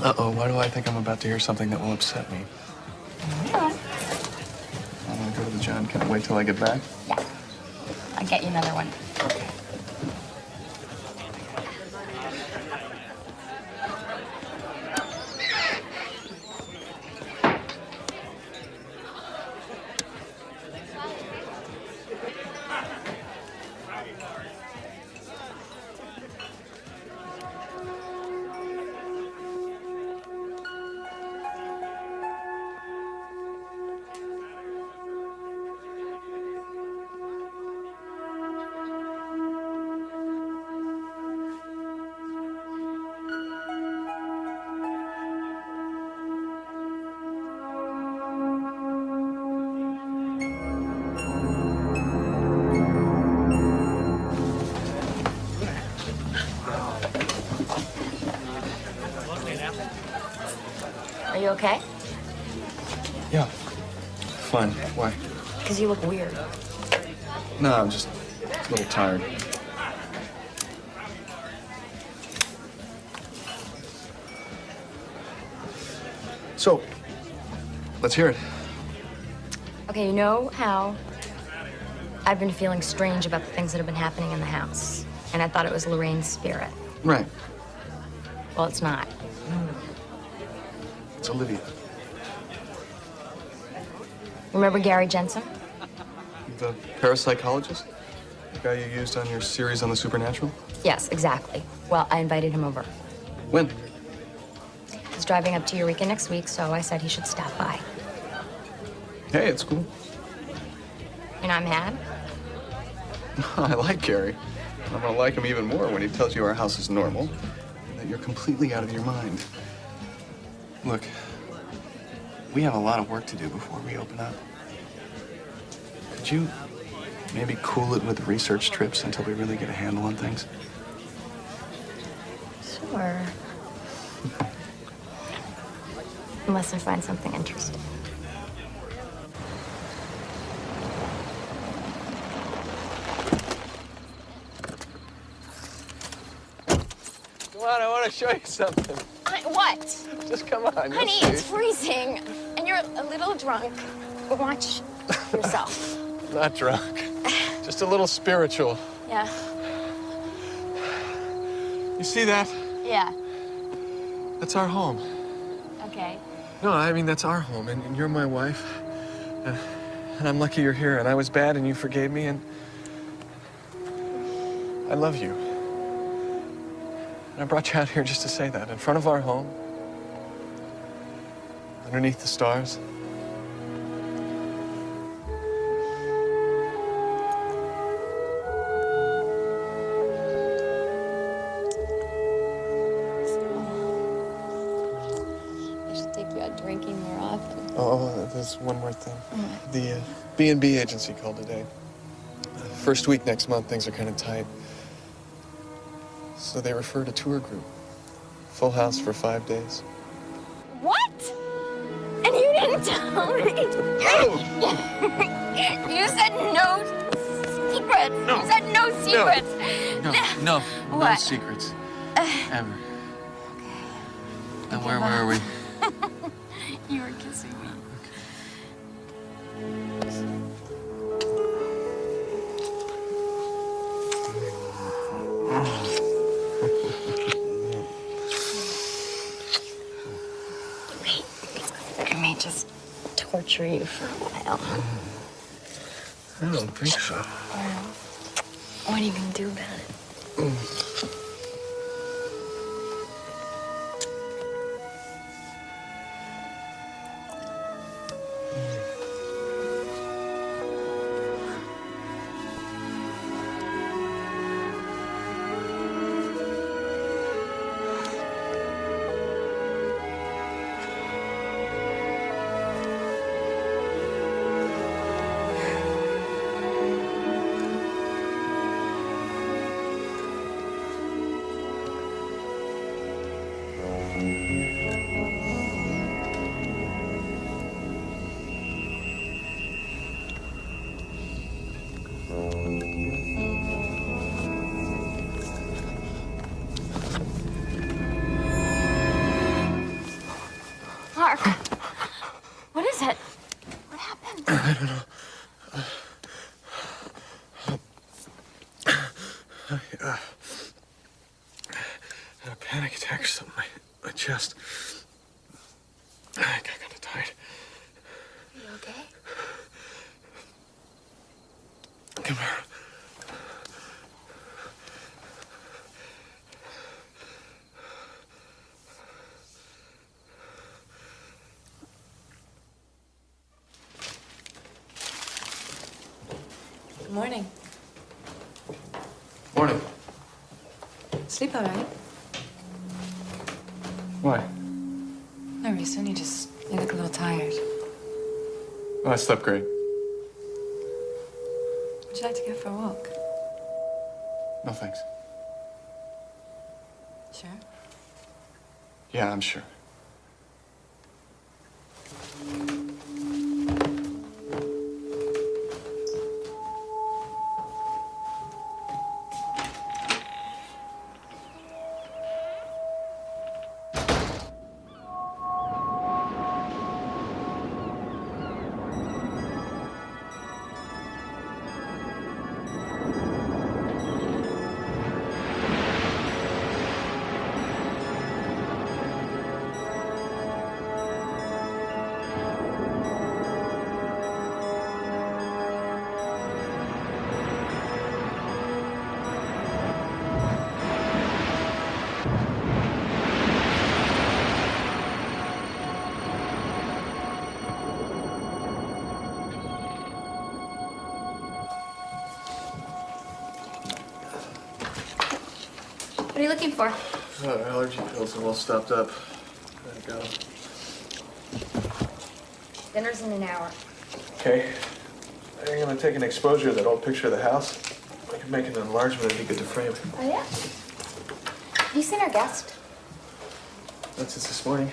Speaker 1: Uh-oh, why do I think I'm about to hear something that will upset me?
Speaker 2: Yeah.
Speaker 1: I'm gonna go to the John. Can I wait till I get back?
Speaker 2: Yeah. I'll get you another one.
Speaker 1: Okay.
Speaker 2: Are you okay?
Speaker 1: Yeah. Fine. Why?
Speaker 2: Because you look weird.
Speaker 1: No, I'm just a little tired. So, let's hear it.
Speaker 2: Okay, you know how I've been feeling strange about the things that have been happening in the house, and I thought it was Lorraine's spirit.
Speaker 1: Right.
Speaker 2: Well, it's not.
Speaker 1: It's Olivia.
Speaker 2: Remember Gary Jensen?
Speaker 1: The parapsychologist? The guy you used on your series on the supernatural?
Speaker 2: Yes, exactly. Well, I invited him over.
Speaker 1: When?
Speaker 2: He's driving up to Eureka next week, so I said he should stop by.
Speaker 1: Hey, it's cool.
Speaker 2: You're not mad?
Speaker 1: I like Gary. I'm gonna like him even more when he tells you our house is normal and that you're completely out of your mind. Look, we have a lot of work to do before we open up. Could you maybe cool it with research trips until we really get a handle on things?
Speaker 2: Sure. Unless I find something interesting.
Speaker 1: Come on, I want to show you something.
Speaker 2: What?
Speaker 1: Just come on.
Speaker 2: Honey, it's freezing, and you're a little drunk. Watch yourself.
Speaker 1: Not drunk. Just a little spiritual.
Speaker 2: Yeah.
Speaker 1: You see that?
Speaker 2: Yeah.
Speaker 1: That's our home.
Speaker 2: Okay.
Speaker 1: No, I mean, that's our home, and you're my wife. And I'm lucky you're here, and I was bad, and you forgave me, and I love you. And I brought you out here just to say that, in front of our home, underneath the stars.
Speaker 2: I should take you out drinking more often.
Speaker 1: Oh, there's one more thing. The B&B agency called today. First week next month, things are kind of tight. So they referred a tour group. Full house for 5 days.
Speaker 2: What? And you didn't tell me? You said no secrets.
Speaker 1: No.
Speaker 2: You said no secrets.
Speaker 1: No
Speaker 2: What?
Speaker 1: secrets. Ever. Now, where were we?
Speaker 2: You were kissing me. I may just torture you for a while.
Speaker 1: I don't think so.
Speaker 2: Well, what are you gonna do about it? Mark, what is it? What happened?
Speaker 1: I don't know. I had a panic attack or something. My chest. I got kind of tired.
Speaker 2: Are you okay?
Speaker 1: Come here.
Speaker 9: Good morning.
Speaker 1: Morning.
Speaker 9: Sleep all right?
Speaker 1: Why?
Speaker 9: No reason. You look a little tired.
Speaker 1: Oh, I slept great.
Speaker 9: Would you like to go for a walk?
Speaker 1: No, thanks.
Speaker 9: Sure.
Speaker 1: Yeah, I'm sure.
Speaker 2: What are you looking for?
Speaker 1: Allergy pills are all stopped up. Gotta go.
Speaker 2: Dinner's in an hour.
Speaker 1: Okay. I'm gonna take an exposure of that old picture of the house. I can make an enlargement and be good to frame.
Speaker 2: Oh, yeah? Have you seen our guest?
Speaker 1: That's it this morning.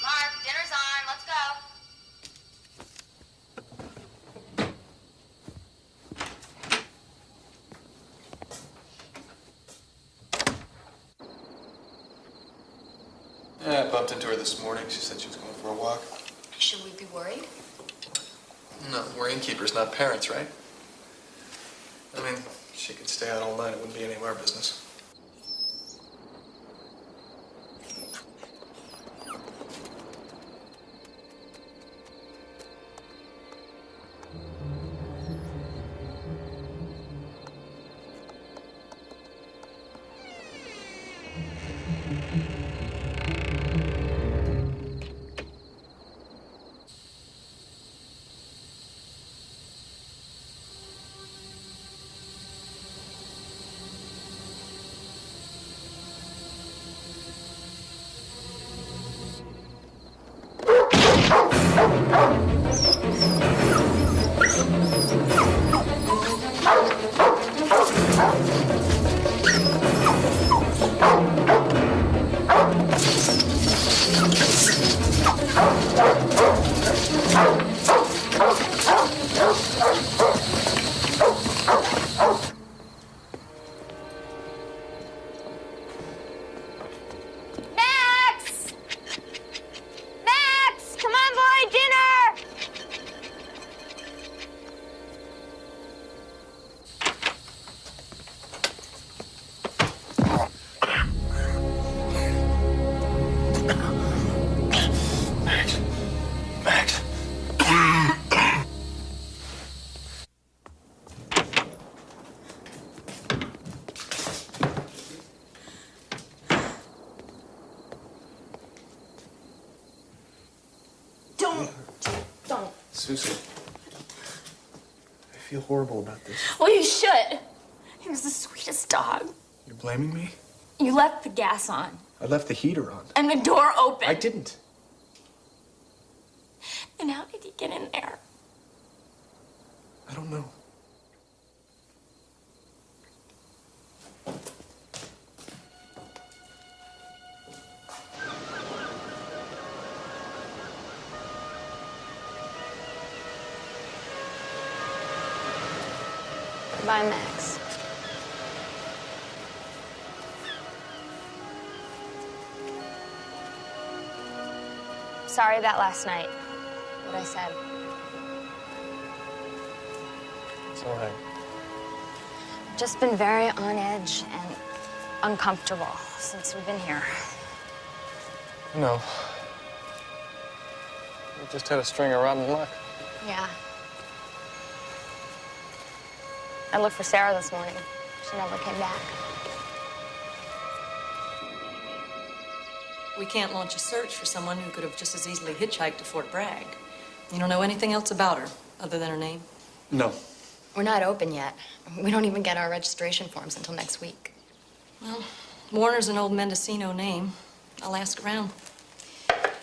Speaker 2: Mark, dinner's on. Let's go.
Speaker 1: Yeah, I bumped into her this morning. She said she was going for a walk.
Speaker 2: Should we be worried?
Speaker 1: No, we're innkeepers, not parents, right? I mean, she could stay out all night. It wouldn't be any of our business.
Speaker 2: Max! Max! Come on, boy, dinner!
Speaker 1: Max. Max.
Speaker 2: Don't.
Speaker 1: Susan. I feel horrible about this.
Speaker 10: Well, you should. He was the sweetest dog.
Speaker 1: You're blaming me?
Speaker 10: You left the gas on
Speaker 1: I left the heater on.
Speaker 10: and the door open.
Speaker 1: I didn't.
Speaker 10: And how did he get in there?
Speaker 1: I don't know.
Speaker 2: Bye, Max. Sorry about last night. What I said.
Speaker 1: It's all right.
Speaker 2: I've just been very on edge and uncomfortable since we've been here.
Speaker 1: No. We just had a string of rotten luck.
Speaker 2: Yeah. I looked for Sarah this morning. She never came back.
Speaker 3: We can't launch a search for someone who could have just as easily hitchhiked to Fort Bragg. You don't know anything else about her, other than her name?
Speaker 1: No.
Speaker 2: We're not open yet. We don't even get our registration forms until next week.
Speaker 3: Well, Warner's an old Mendocino name. I'll ask around.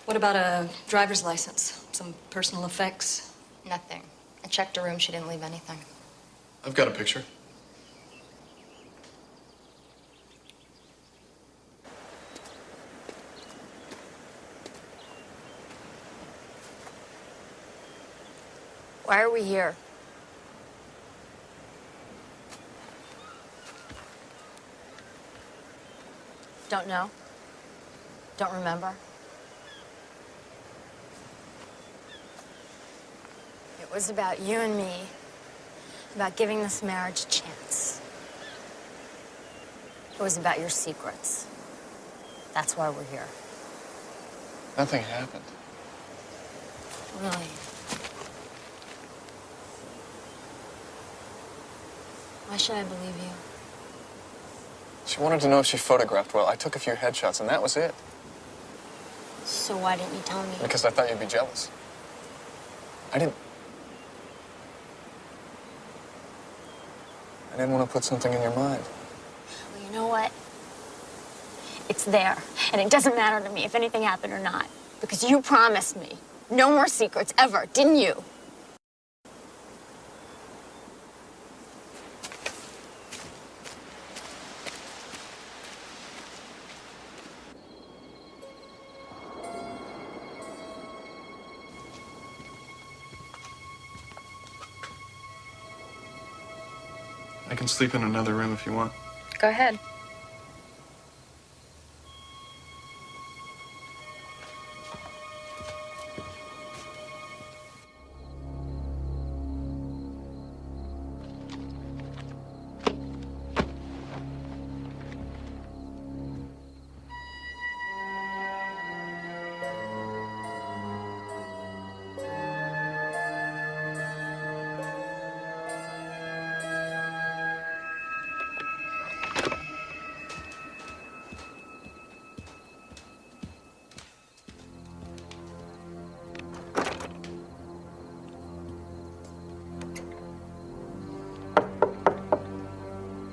Speaker 3: What about a driver's license? Some personal effects?
Speaker 2: Nothing. I checked her room. She didn't leave anything.
Speaker 1: I've got a picture.
Speaker 2: Why are we here? Don't know? Don't remember? It was about you and me, about giving this marriage a chance. It was about your secrets. That's why we're here.
Speaker 1: Nothing happened.
Speaker 2: Really? Why should I believe you?
Speaker 1: She wanted to know if she photographed well. I took a few headshots, and that was it.
Speaker 2: So why didn't you tell me?
Speaker 1: Because I thought you'd be jealous. I didn't want to put something in your mind.
Speaker 2: Well, you know what? It's there. And it doesn't matter to me if anything happened or not. Because you promised me no more secrets ever, didn't you?
Speaker 1: I can sleep in another room if you want.
Speaker 2: Go ahead.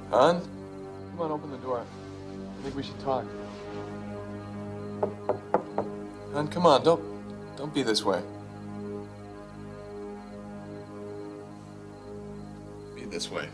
Speaker 1: Hon? Come on, open the door. I think we should talk. Hon, come on, don't be this way. Be this way.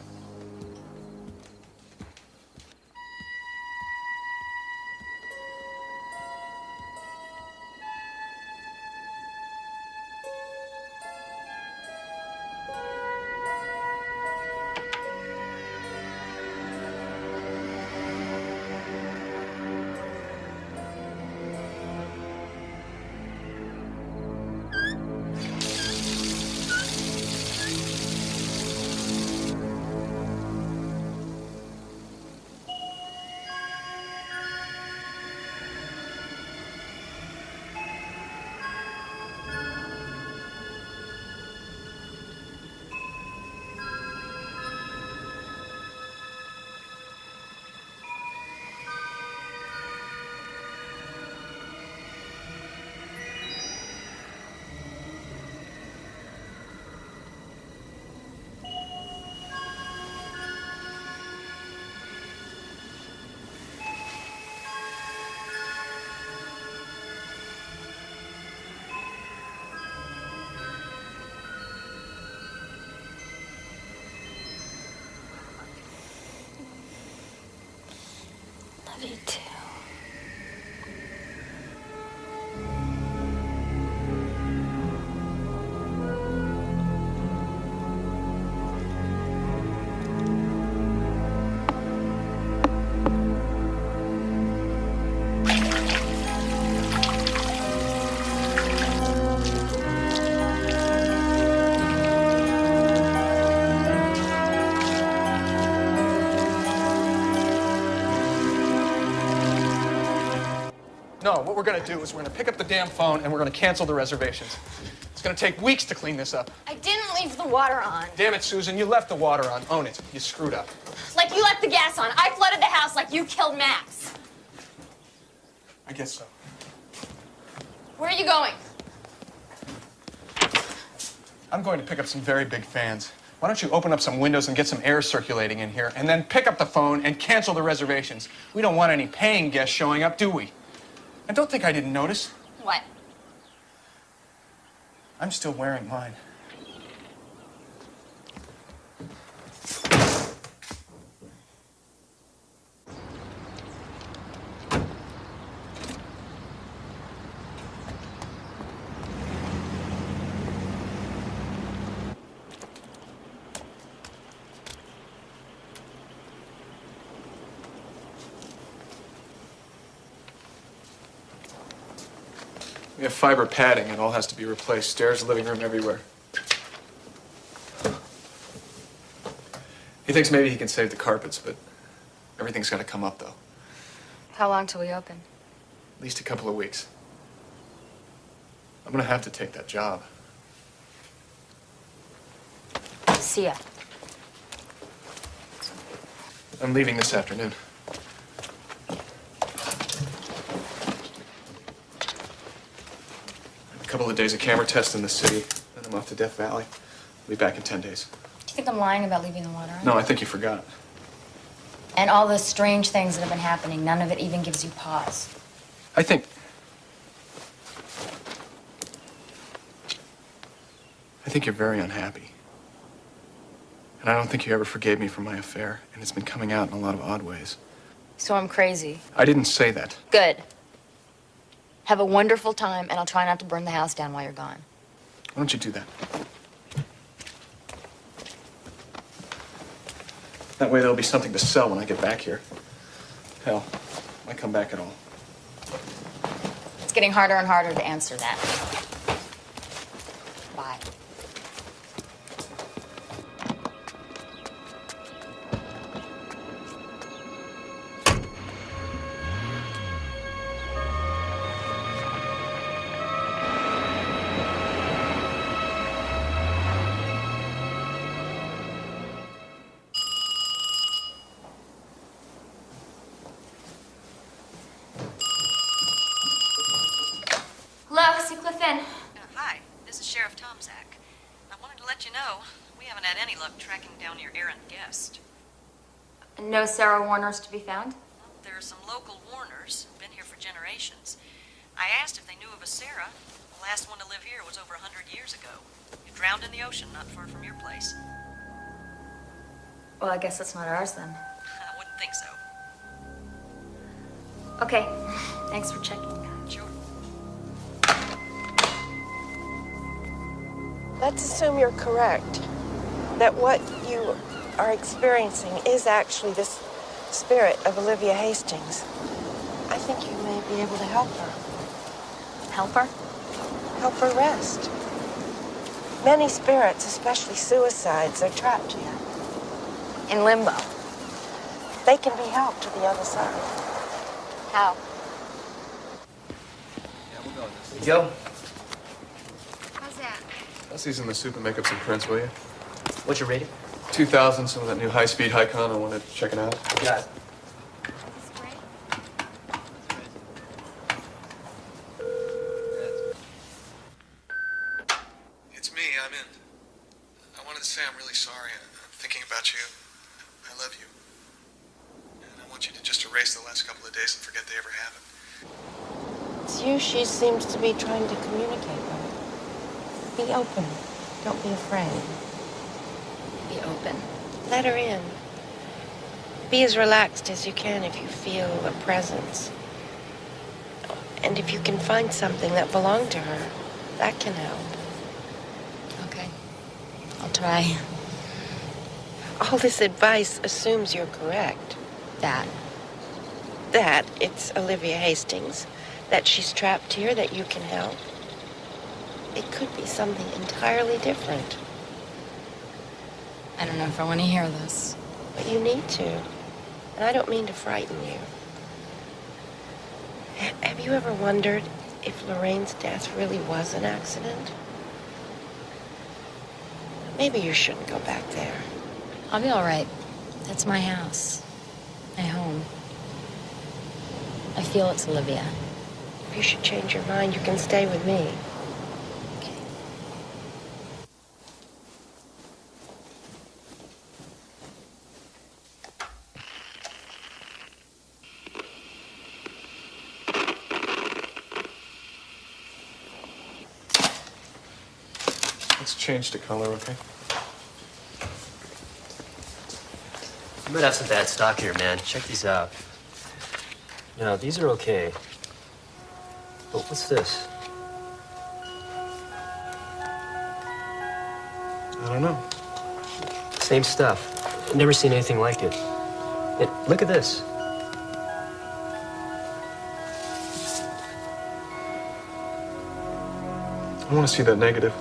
Speaker 2: Love you too.
Speaker 1: No, what we're gonna do is we're gonna pick up the damn phone and we're gonna cancel the reservations. It's gonna take weeks to clean this up.
Speaker 2: I didn't leave the water on.
Speaker 1: Damn it, Susan, you left the water on. Own it. You screwed up.
Speaker 2: Like you left the gas on. I flooded the house like you killed Max.
Speaker 1: I guess so.
Speaker 2: Where are you going?
Speaker 1: I'm going to pick up some very big fans. Why don't you open up some windows and get some air circulating in here, and then pick up the phone and cancel the reservations? We don't want any paying guests showing up, do we? And don't think I didn't notice.
Speaker 2: What?
Speaker 1: I'm still wearing mine. We have fiber padding. It all has to be replaced. Stairs, living room, everywhere. He thinks maybe he can save the carpets, but everything's got to come up, though.
Speaker 2: How long till we open?
Speaker 1: At least a couple of weeks. I'm gonna have to take that job.
Speaker 2: See ya.
Speaker 1: I'm leaving this afternoon. couple of days of camera tests in the city. Then I'm off to Death Valley. I'll be back in 10 days.
Speaker 2: Do you think I'm lying about leaving the water on?
Speaker 1: No, I think you forgot.
Speaker 2: And all the strange things that have been happening, none of it even gives you pause.
Speaker 1: I think you're very unhappy. And I don't think you ever forgave me for my affair, and it's been coming out in a lot of odd ways.
Speaker 2: So I'm crazy.
Speaker 1: I didn't say that.
Speaker 2: Good. Have a wonderful time, and I'll try not to burn the house down while you're gone.
Speaker 1: Why don't you do that? That way there'll be something to sell when I get back here. Hell, I might come back at all.
Speaker 2: It's getting harder and harder to answer that. Bye.
Speaker 10: Hello, Seacliff Inn.
Speaker 3: Hi, this is Sheriff Tomzak. I wanted to let you know we haven't had any luck tracking down your errant guest.
Speaker 2: No Sarah Warners to be found?
Speaker 3: There are some local Warners, been here for generations. I asked if they knew of a Sarah. The last one to live here was over 100 years ago. You drowned in the ocean not far from your place.
Speaker 2: Well, I guess that's not ours then.
Speaker 3: I wouldn't think so.
Speaker 2: Okay. Thanks for checking.
Speaker 3: Sure.
Speaker 8: Let's assume you're correct, that what you are experiencing is actually this spirit of Olivia Hastings. I think you may be able to help her.
Speaker 2: Help her?
Speaker 8: Help her rest. Many spirits, especially suicides, are trapped here.
Speaker 2: In limbo.
Speaker 8: They can be helped to the other side.
Speaker 2: How?
Speaker 11: You go.
Speaker 2: How's that?
Speaker 1: I'll see some of the soup and make up some prints, will you?
Speaker 11: What's your rating?
Speaker 1: 2,000, some of that new high-speed Hicon. I wanted to check it out.
Speaker 11: Got it.
Speaker 1: It's me. I'm in. I wanted to say I'm really sorry. I'm thinking about you. I love you. And I want you to just erase the last couple of days and forget they ever happened.
Speaker 8: It's you she seems to be trying to communicate with. Be open. Don't be afraid.
Speaker 2: Be open.
Speaker 8: Let her in. Be as relaxed as you can if you feel a presence. And if you can find something that belonged to her, that can help.
Speaker 2: Okay. I'll try.
Speaker 8: All this advice assumes you're correct.
Speaker 2: That.
Speaker 8: That it's Olivia Hastings, that she's trapped here, that you can help. It could be something entirely different.
Speaker 2: I don't know if I want to hear this.
Speaker 8: But you need to. And I don't mean to frighten you. Have you ever wondered if Lorraine's death really was an accident? Maybe you shouldn't go back there.
Speaker 2: I'll be all right. That's my house. My home. I feel it's Olivia.
Speaker 8: If you should change your mind, you can stay with me.
Speaker 2: Okay.
Speaker 1: Let's change the color, okay?
Speaker 11: You might have some bad stock here, man. Check these out. Now, these are okay. But what's this?
Speaker 1: I don't know.
Speaker 11: Same stuff. I've never seen anything like it. And look at this.
Speaker 1: I want to see that negative.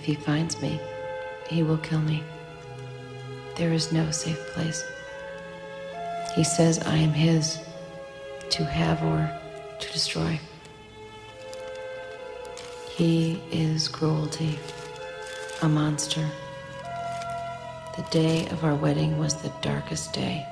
Speaker 9: If he finds me, he will kill me. There is no safe place. He says I am his, to have or to destroy. He is cruelty, a monster. The day of our wedding was the darkest day.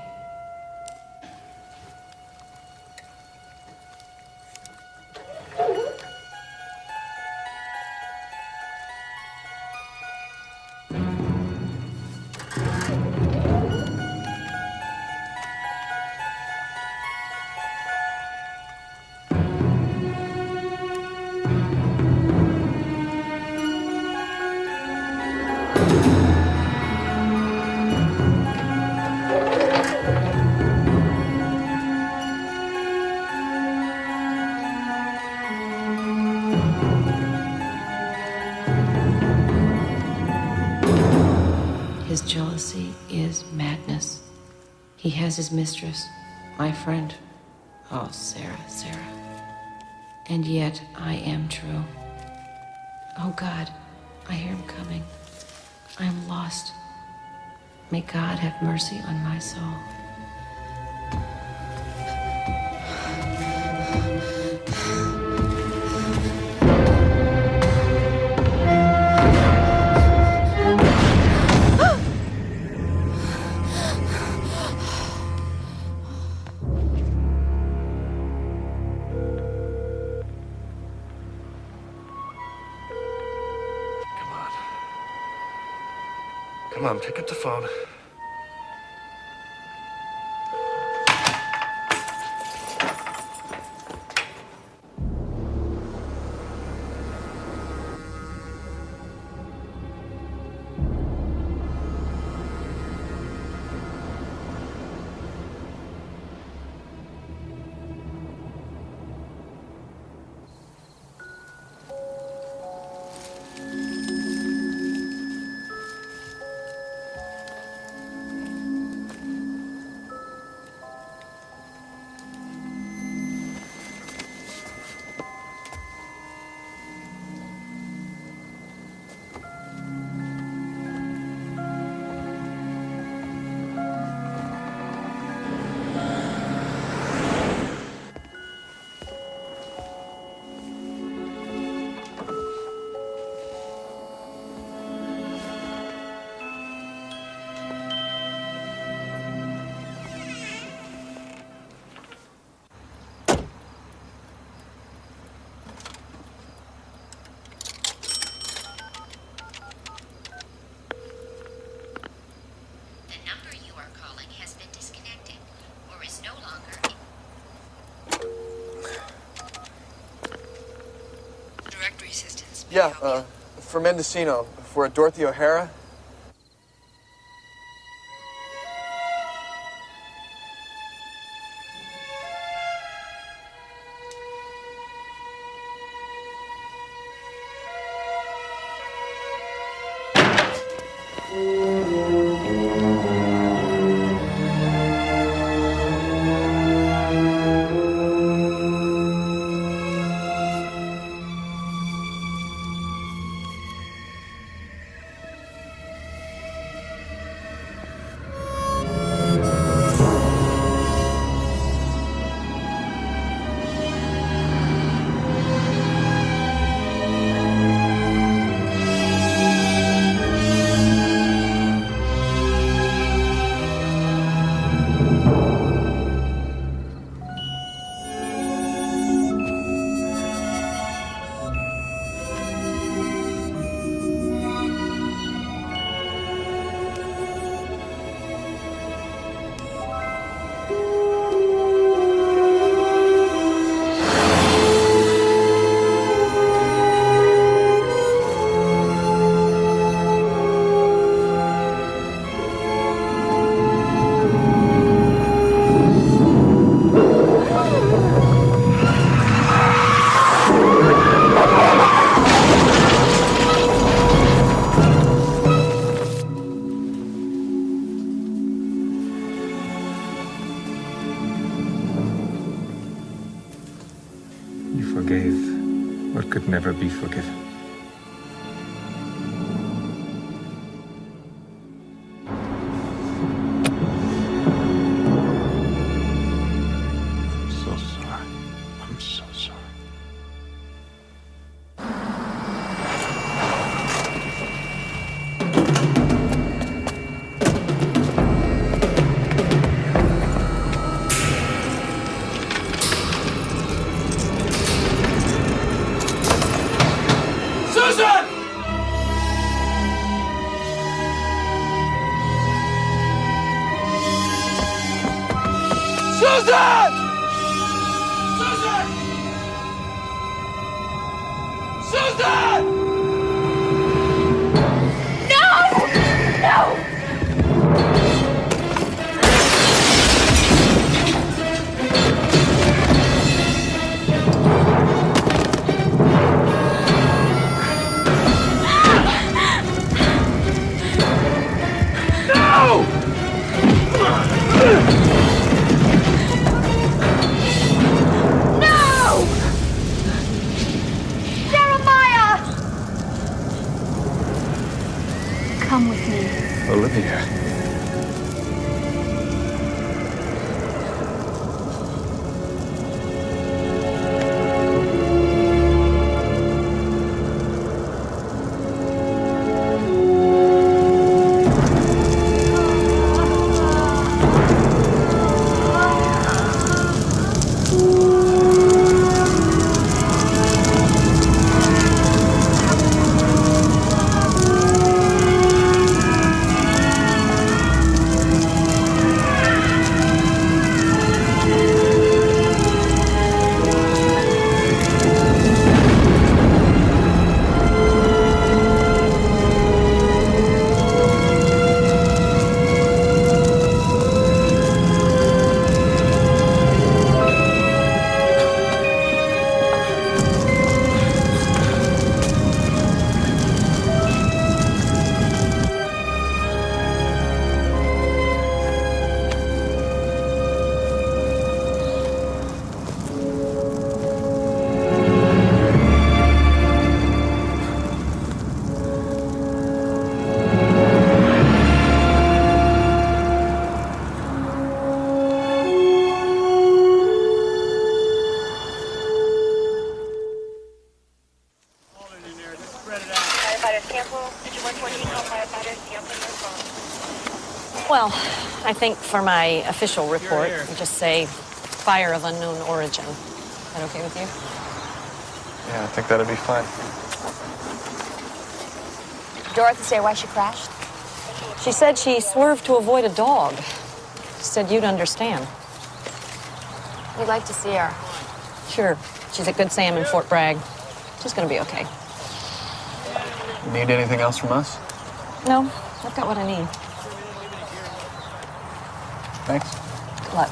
Speaker 9: His jealousy is madness. He has his mistress, my friend. Oh, Sarah, Sarah. And yet I am true. Oh, God, I hear him coming. I am lost. May God have mercy on my soul.
Speaker 1: Come on, pick up the phone.
Speaker 12: Yeah, for Mendocino, for Dorothy O'Hara.
Speaker 13: You forgave what could never be forgiven.
Speaker 6: Come with me.
Speaker 1: Olivia.
Speaker 3: Well, I think for my official report, you just say fire of unknown origin. Is that okay with you?
Speaker 1: Yeah, I think that'd be fine.
Speaker 2: Dorothy say why she crashed?
Speaker 3: She said she swerved to avoid a dog. She said you'd understand.
Speaker 2: We'd like to see her.
Speaker 3: Sure. She's at Good Sam in Fort Bragg. She's gonna be okay.
Speaker 1: Need anything else from us?
Speaker 3: No, I've got what I need.
Speaker 1: Thanks.
Speaker 3: Good luck.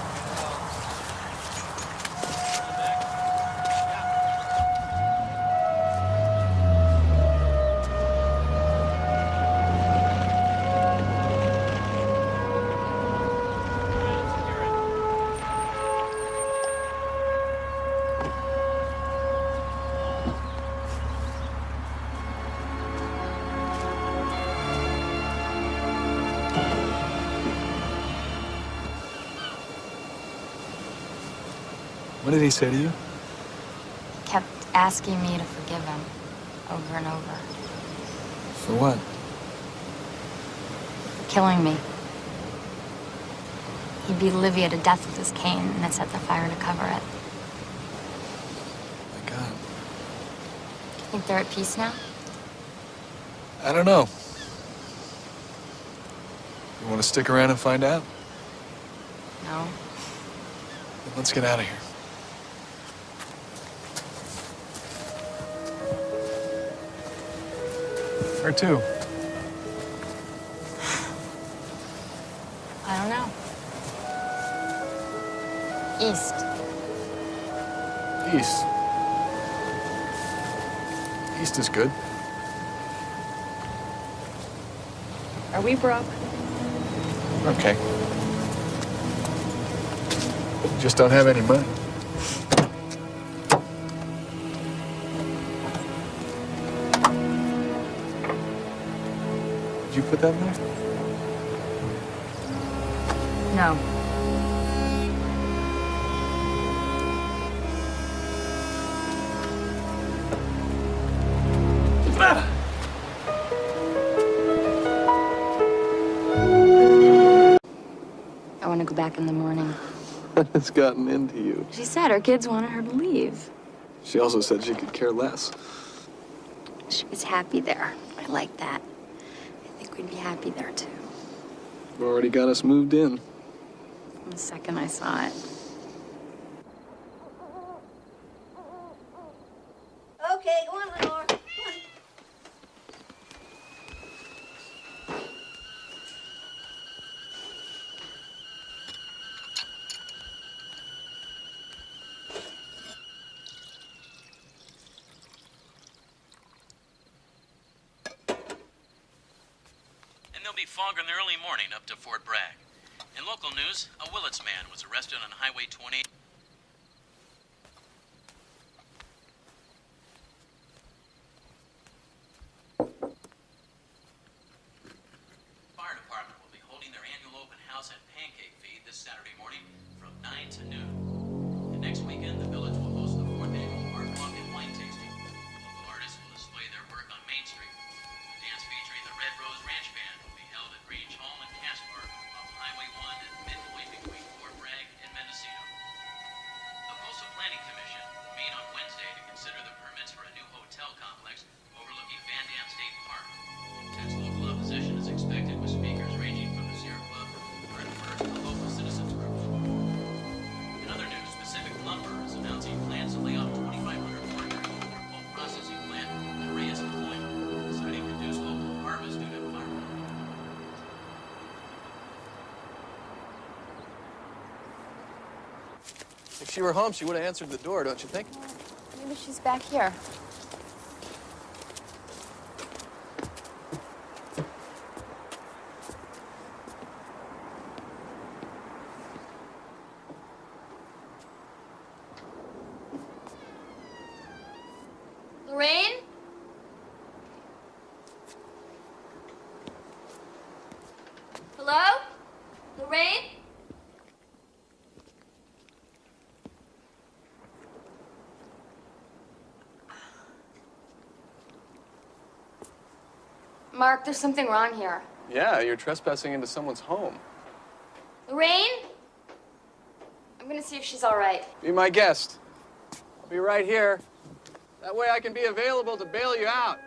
Speaker 1: What did he say to you?
Speaker 2: Kept asking me to forgive him over and over.
Speaker 1: For what?
Speaker 2: For killing me. He beat Olivia to death with his cane and then set the fire to cover it.
Speaker 1: My God.
Speaker 2: You think they're at peace now?
Speaker 1: I don't know. You want to stick around and find out?
Speaker 2: No.
Speaker 1: Then let's get out of here. Where to?
Speaker 2: I don't know. East.
Speaker 1: East. East is good.
Speaker 3: Are we broke?
Speaker 1: Okay. Just don't have any money. Did you put that in there?
Speaker 2: No. back in the morning.
Speaker 1: What has gotten into you?
Speaker 2: She said her kids wanted her to leave.
Speaker 1: She also said she could care less.
Speaker 2: She was happy there. I like that. I think we'd be happy there, too.
Speaker 1: You've already got us moved in.
Speaker 2: The second I saw it.
Speaker 4: Okay, go on, Lenore. Come on.
Speaker 5: And there'll be fog in the early morning up to Fort Bragg. In local news, a Willits man was arrested on Highway 20. Fire department will be holding their annual open house at Pancake Feed this Saturday morning from 9 to noon. And next weekend, the village will host the fourth annual art walk and wine tasting. Local artists will display their work on Main Street. The dance featuring the Red Rose Ranch Band will be held at Grange Hall and Caspar off Highway 1 at midpoint between Fort Bragg and Mendocino. The Coastal Planning Commission will meet on Wednesday to consider the permits for a new hotel complex overlooking Van Dam State Park. Intense local opposition is expected with speakers ranging from the Sierra Club, Earthworks, to local citizens groups. In other news, Pacific Lumber is announcing plans to lay off 2,500 workers from their pulp processing plant at Reyes Employment, citing reduced local harvest due to fire.
Speaker 12: If she were home, she would have answered the door, don't you think?
Speaker 2: Maybe she's back here.
Speaker 10: Lorraine? Hello? Lorraine?
Speaker 2: Mark, there's something wrong here.
Speaker 1: Yeah, you're trespassing into someone's home.
Speaker 2: Lorraine? I'm gonna see if she's all right.
Speaker 1: Be my guest. I'll be right here. That way I can be available to bail you out.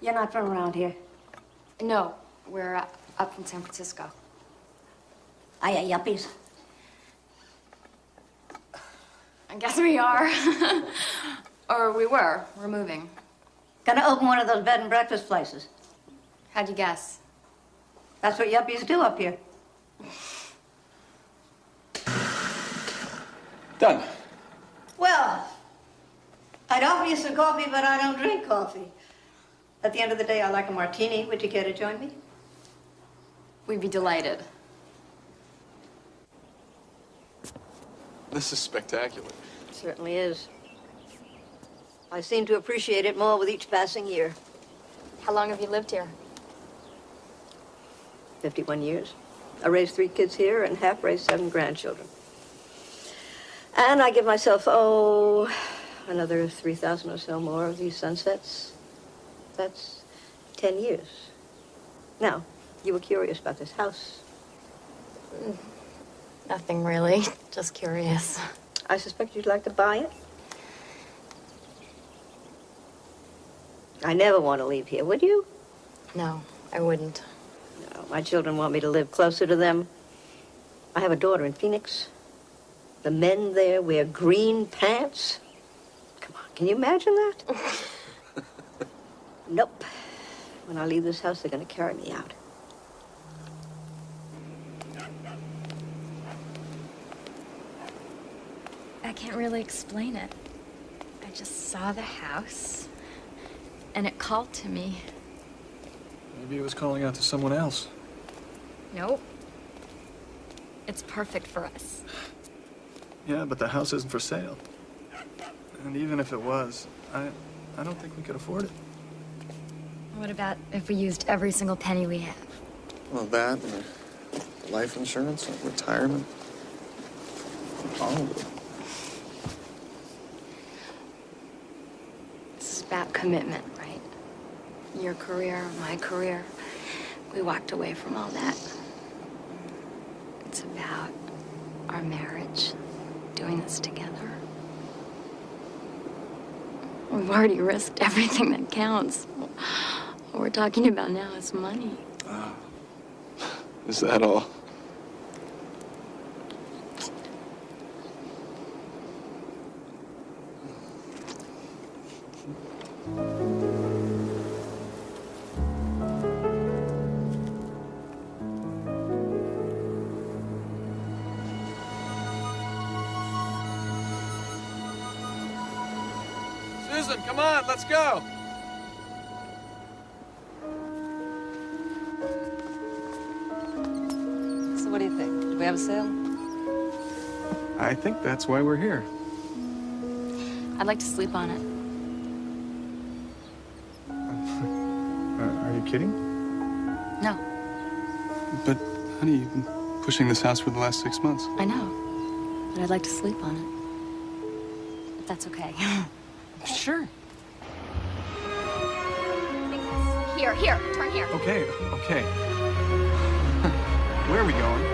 Speaker 4: You're not from around here.
Speaker 2: No, we're up from San Francisco.
Speaker 4: Are you yuppies?
Speaker 2: I guess we are. Or we were. We're moving.
Speaker 4: Gonna open one of those bed and breakfast places.
Speaker 2: How'd you guess?
Speaker 4: That's what yuppies do up here.
Speaker 1: Done.
Speaker 4: Well, I'd offer you some coffee, but I don't drink coffee. At the end of the day, I like a martini. Would you care to join me?
Speaker 2: We'd be delighted.
Speaker 1: This is spectacular.
Speaker 4: It certainly is. I seem to appreciate it more with each passing year.
Speaker 2: How long have you lived here?
Speaker 4: 51 years. I raised 3 kids here and half raised 7 grandchildren. And I give myself, another 3,000 or so more of these sunsets. That's 10 years. Now, you were curious about this house.
Speaker 2: Nothing really. Just curious.
Speaker 4: I suspect you'd like to buy it. I never want to leave here, would you?
Speaker 2: No, I wouldn't.
Speaker 4: No, my children want me to live closer to them. I have a daughter in Phoenix. The men there wear green pants. Come on, can you imagine that? Nope. When I leave this house, they're going to carry me out.
Speaker 2: I can't really explain it. I just saw the house, and it called to me.
Speaker 1: Maybe it was calling out to someone else.
Speaker 2: Nope. It's perfect for us.
Speaker 1: Yeah, but the house isn't for sale. And even if it was, I don't think we could afford it.
Speaker 2: What about if we used every single penny we have?
Speaker 1: Well, that, and life insurance, and retirement. Oh.
Speaker 2: This is about commitment, right? Your career, my career. We walked away from all that. It's about our marriage, doing this together. We've already risked everything that counts. What we're talking about now is money.
Speaker 1: Is that all?
Speaker 12: Susan, come on, let's go.
Speaker 13: So what do you think? Do we have a sale?
Speaker 1: I think that's why we're here.
Speaker 2: I'd like to sleep on it.
Speaker 1: Are you kidding?
Speaker 2: No,
Speaker 1: But, honey, you've been pushing this house for the last 6 months.
Speaker 2: I know. But I'd like to sleep on it. If that's okay.
Speaker 13: Sure.
Speaker 2: Here, turn here.
Speaker 1: Okay, okay. Where are we going?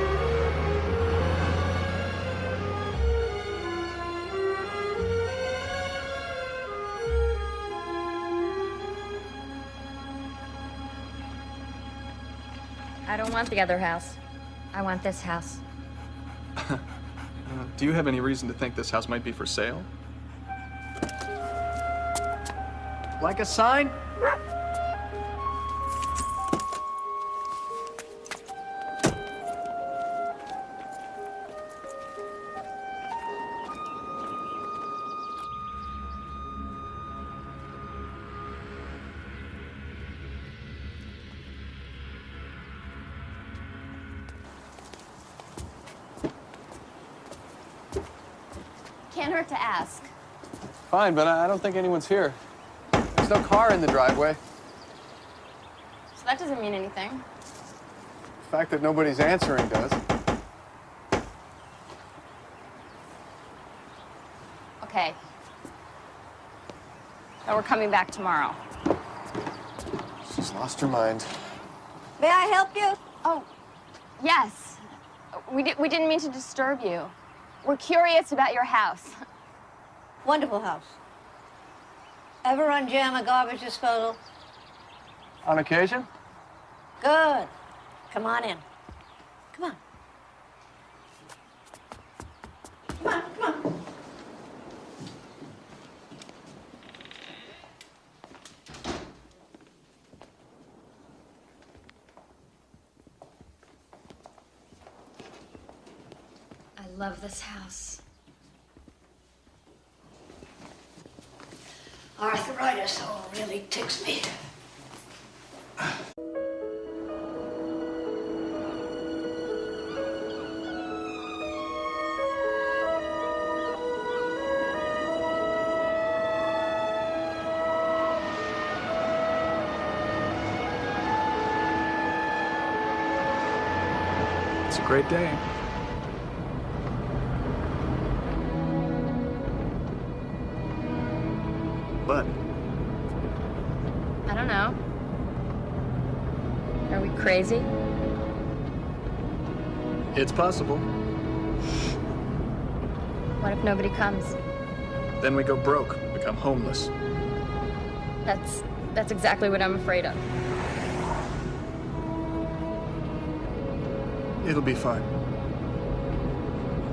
Speaker 2: I don't want the other house. I want this house.
Speaker 1: Do you have any reason to think this house might be for sale?
Speaker 12: Like a sign?
Speaker 2: Can't hurt to ask.
Speaker 12: Fine, but I don't think anyone's here. There's no car in the driveway.
Speaker 2: So that doesn't mean anything.
Speaker 12: The fact that nobody's answering does.
Speaker 2: Okay. So we're coming back tomorrow.
Speaker 12: She's lost her mind.
Speaker 4: May I help you?
Speaker 2: Oh, yes. We didn't mean to disturb you. We're curious about your house.
Speaker 4: Wonderful house. Ever run jam a garbage disposal?
Speaker 12: On occasion?
Speaker 4: Good. Come on in. Come on. Come on, come on.
Speaker 2: I love this house.
Speaker 4: Arthritis, really ticks me.
Speaker 1: It's a great day. But
Speaker 2: I don't know. Are we crazy?
Speaker 1: it's possible.
Speaker 2: What if nobody comes?
Speaker 1: Then we go broke, become homeless.
Speaker 2: That's exactly what I'm afraid of.
Speaker 1: It'll be fine.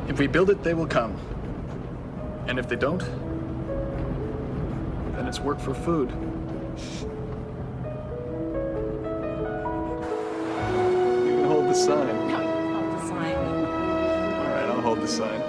Speaker 1: If we build it, they will come. And if they don't, then it's work for food. You can hold the sign.
Speaker 2: No, hold the sign.
Speaker 1: All right, I'll hold the sign.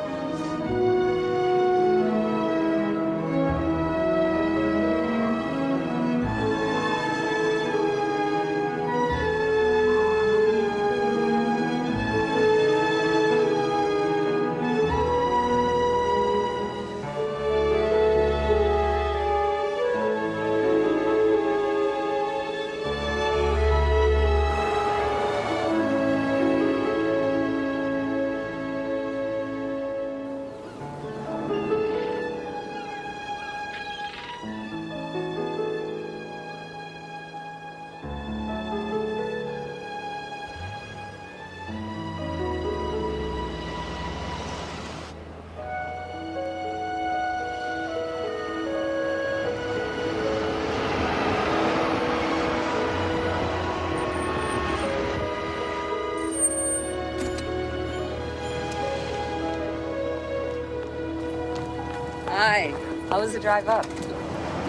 Speaker 13: Hi. How was the drive up?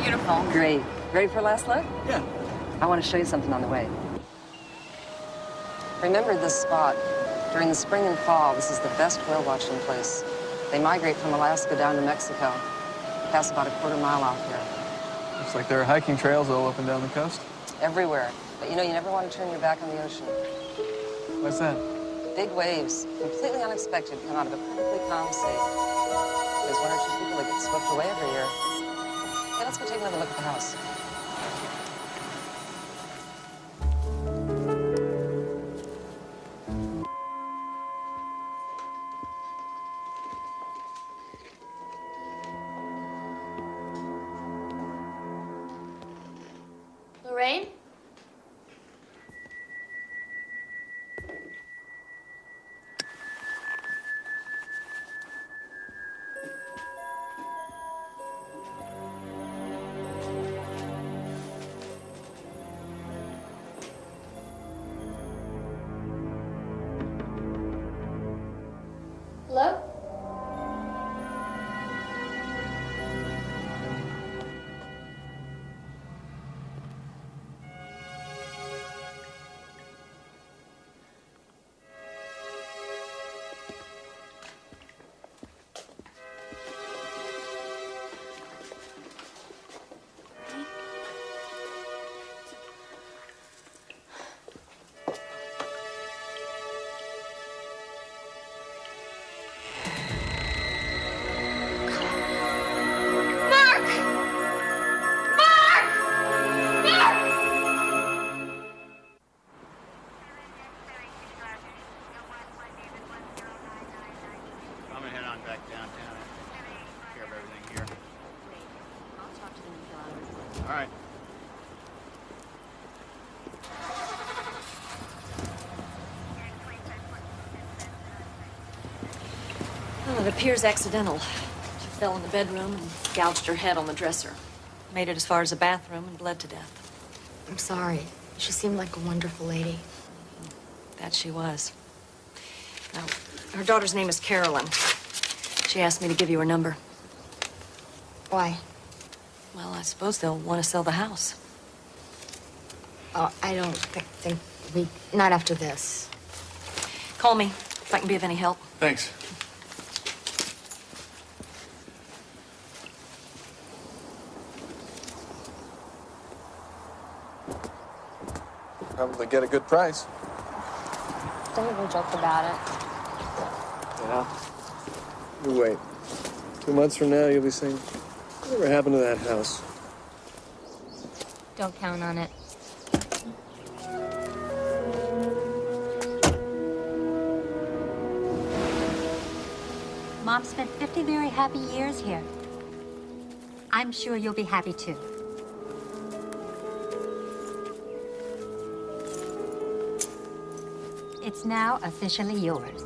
Speaker 2: Beautiful.
Speaker 13: Great. Ready for last look?
Speaker 1: Yeah.
Speaker 13: I want to show you something on the way. Remember this spot. During the spring and fall, this is the best whale watching place. They migrate from Alaska down to Mexico. Pass about a quarter-mile off here.
Speaker 12: Looks like there are hiking trails all up and down the coast.
Speaker 13: Everywhere. But you know, you never want to turn your back on the ocean.
Speaker 12: Why's that?
Speaker 13: Big waves, completely unexpected, come out of a perfectly calm sea. There's one or two people that get swept away every year. Hey, let's go take another look at the house.
Speaker 10: Lorraine? Hello?
Speaker 14: I'm gonna head on back downtown and take care of everything here.
Speaker 13: I'll talk to them in
Speaker 14: All right.
Speaker 3: Well, it appears accidental. She fell in the bedroom and gouged her head on the dresser. Made it as far as the bathroom and bled to death.
Speaker 2: I'm sorry. She seemed like a wonderful lady.
Speaker 3: That she was. Now, her daughter's name is Carolyn. She asked me to give you her number.
Speaker 2: Why?
Speaker 3: Well, I suppose they'll want to sell the house.
Speaker 2: Oh, I don't think we... Not after this.
Speaker 3: Call me if I can be of any help.
Speaker 1: Thanks.
Speaker 12: Probably get a good price.
Speaker 2: Don't even joke about it.
Speaker 12: Yeah. You wait. 2 months from now, you'll be saying, whatever happened to that house?
Speaker 2: Don't count on it.
Speaker 6: Mom spent 50 very happy years here. I'm sure you'll be happy too. It's now officially yours.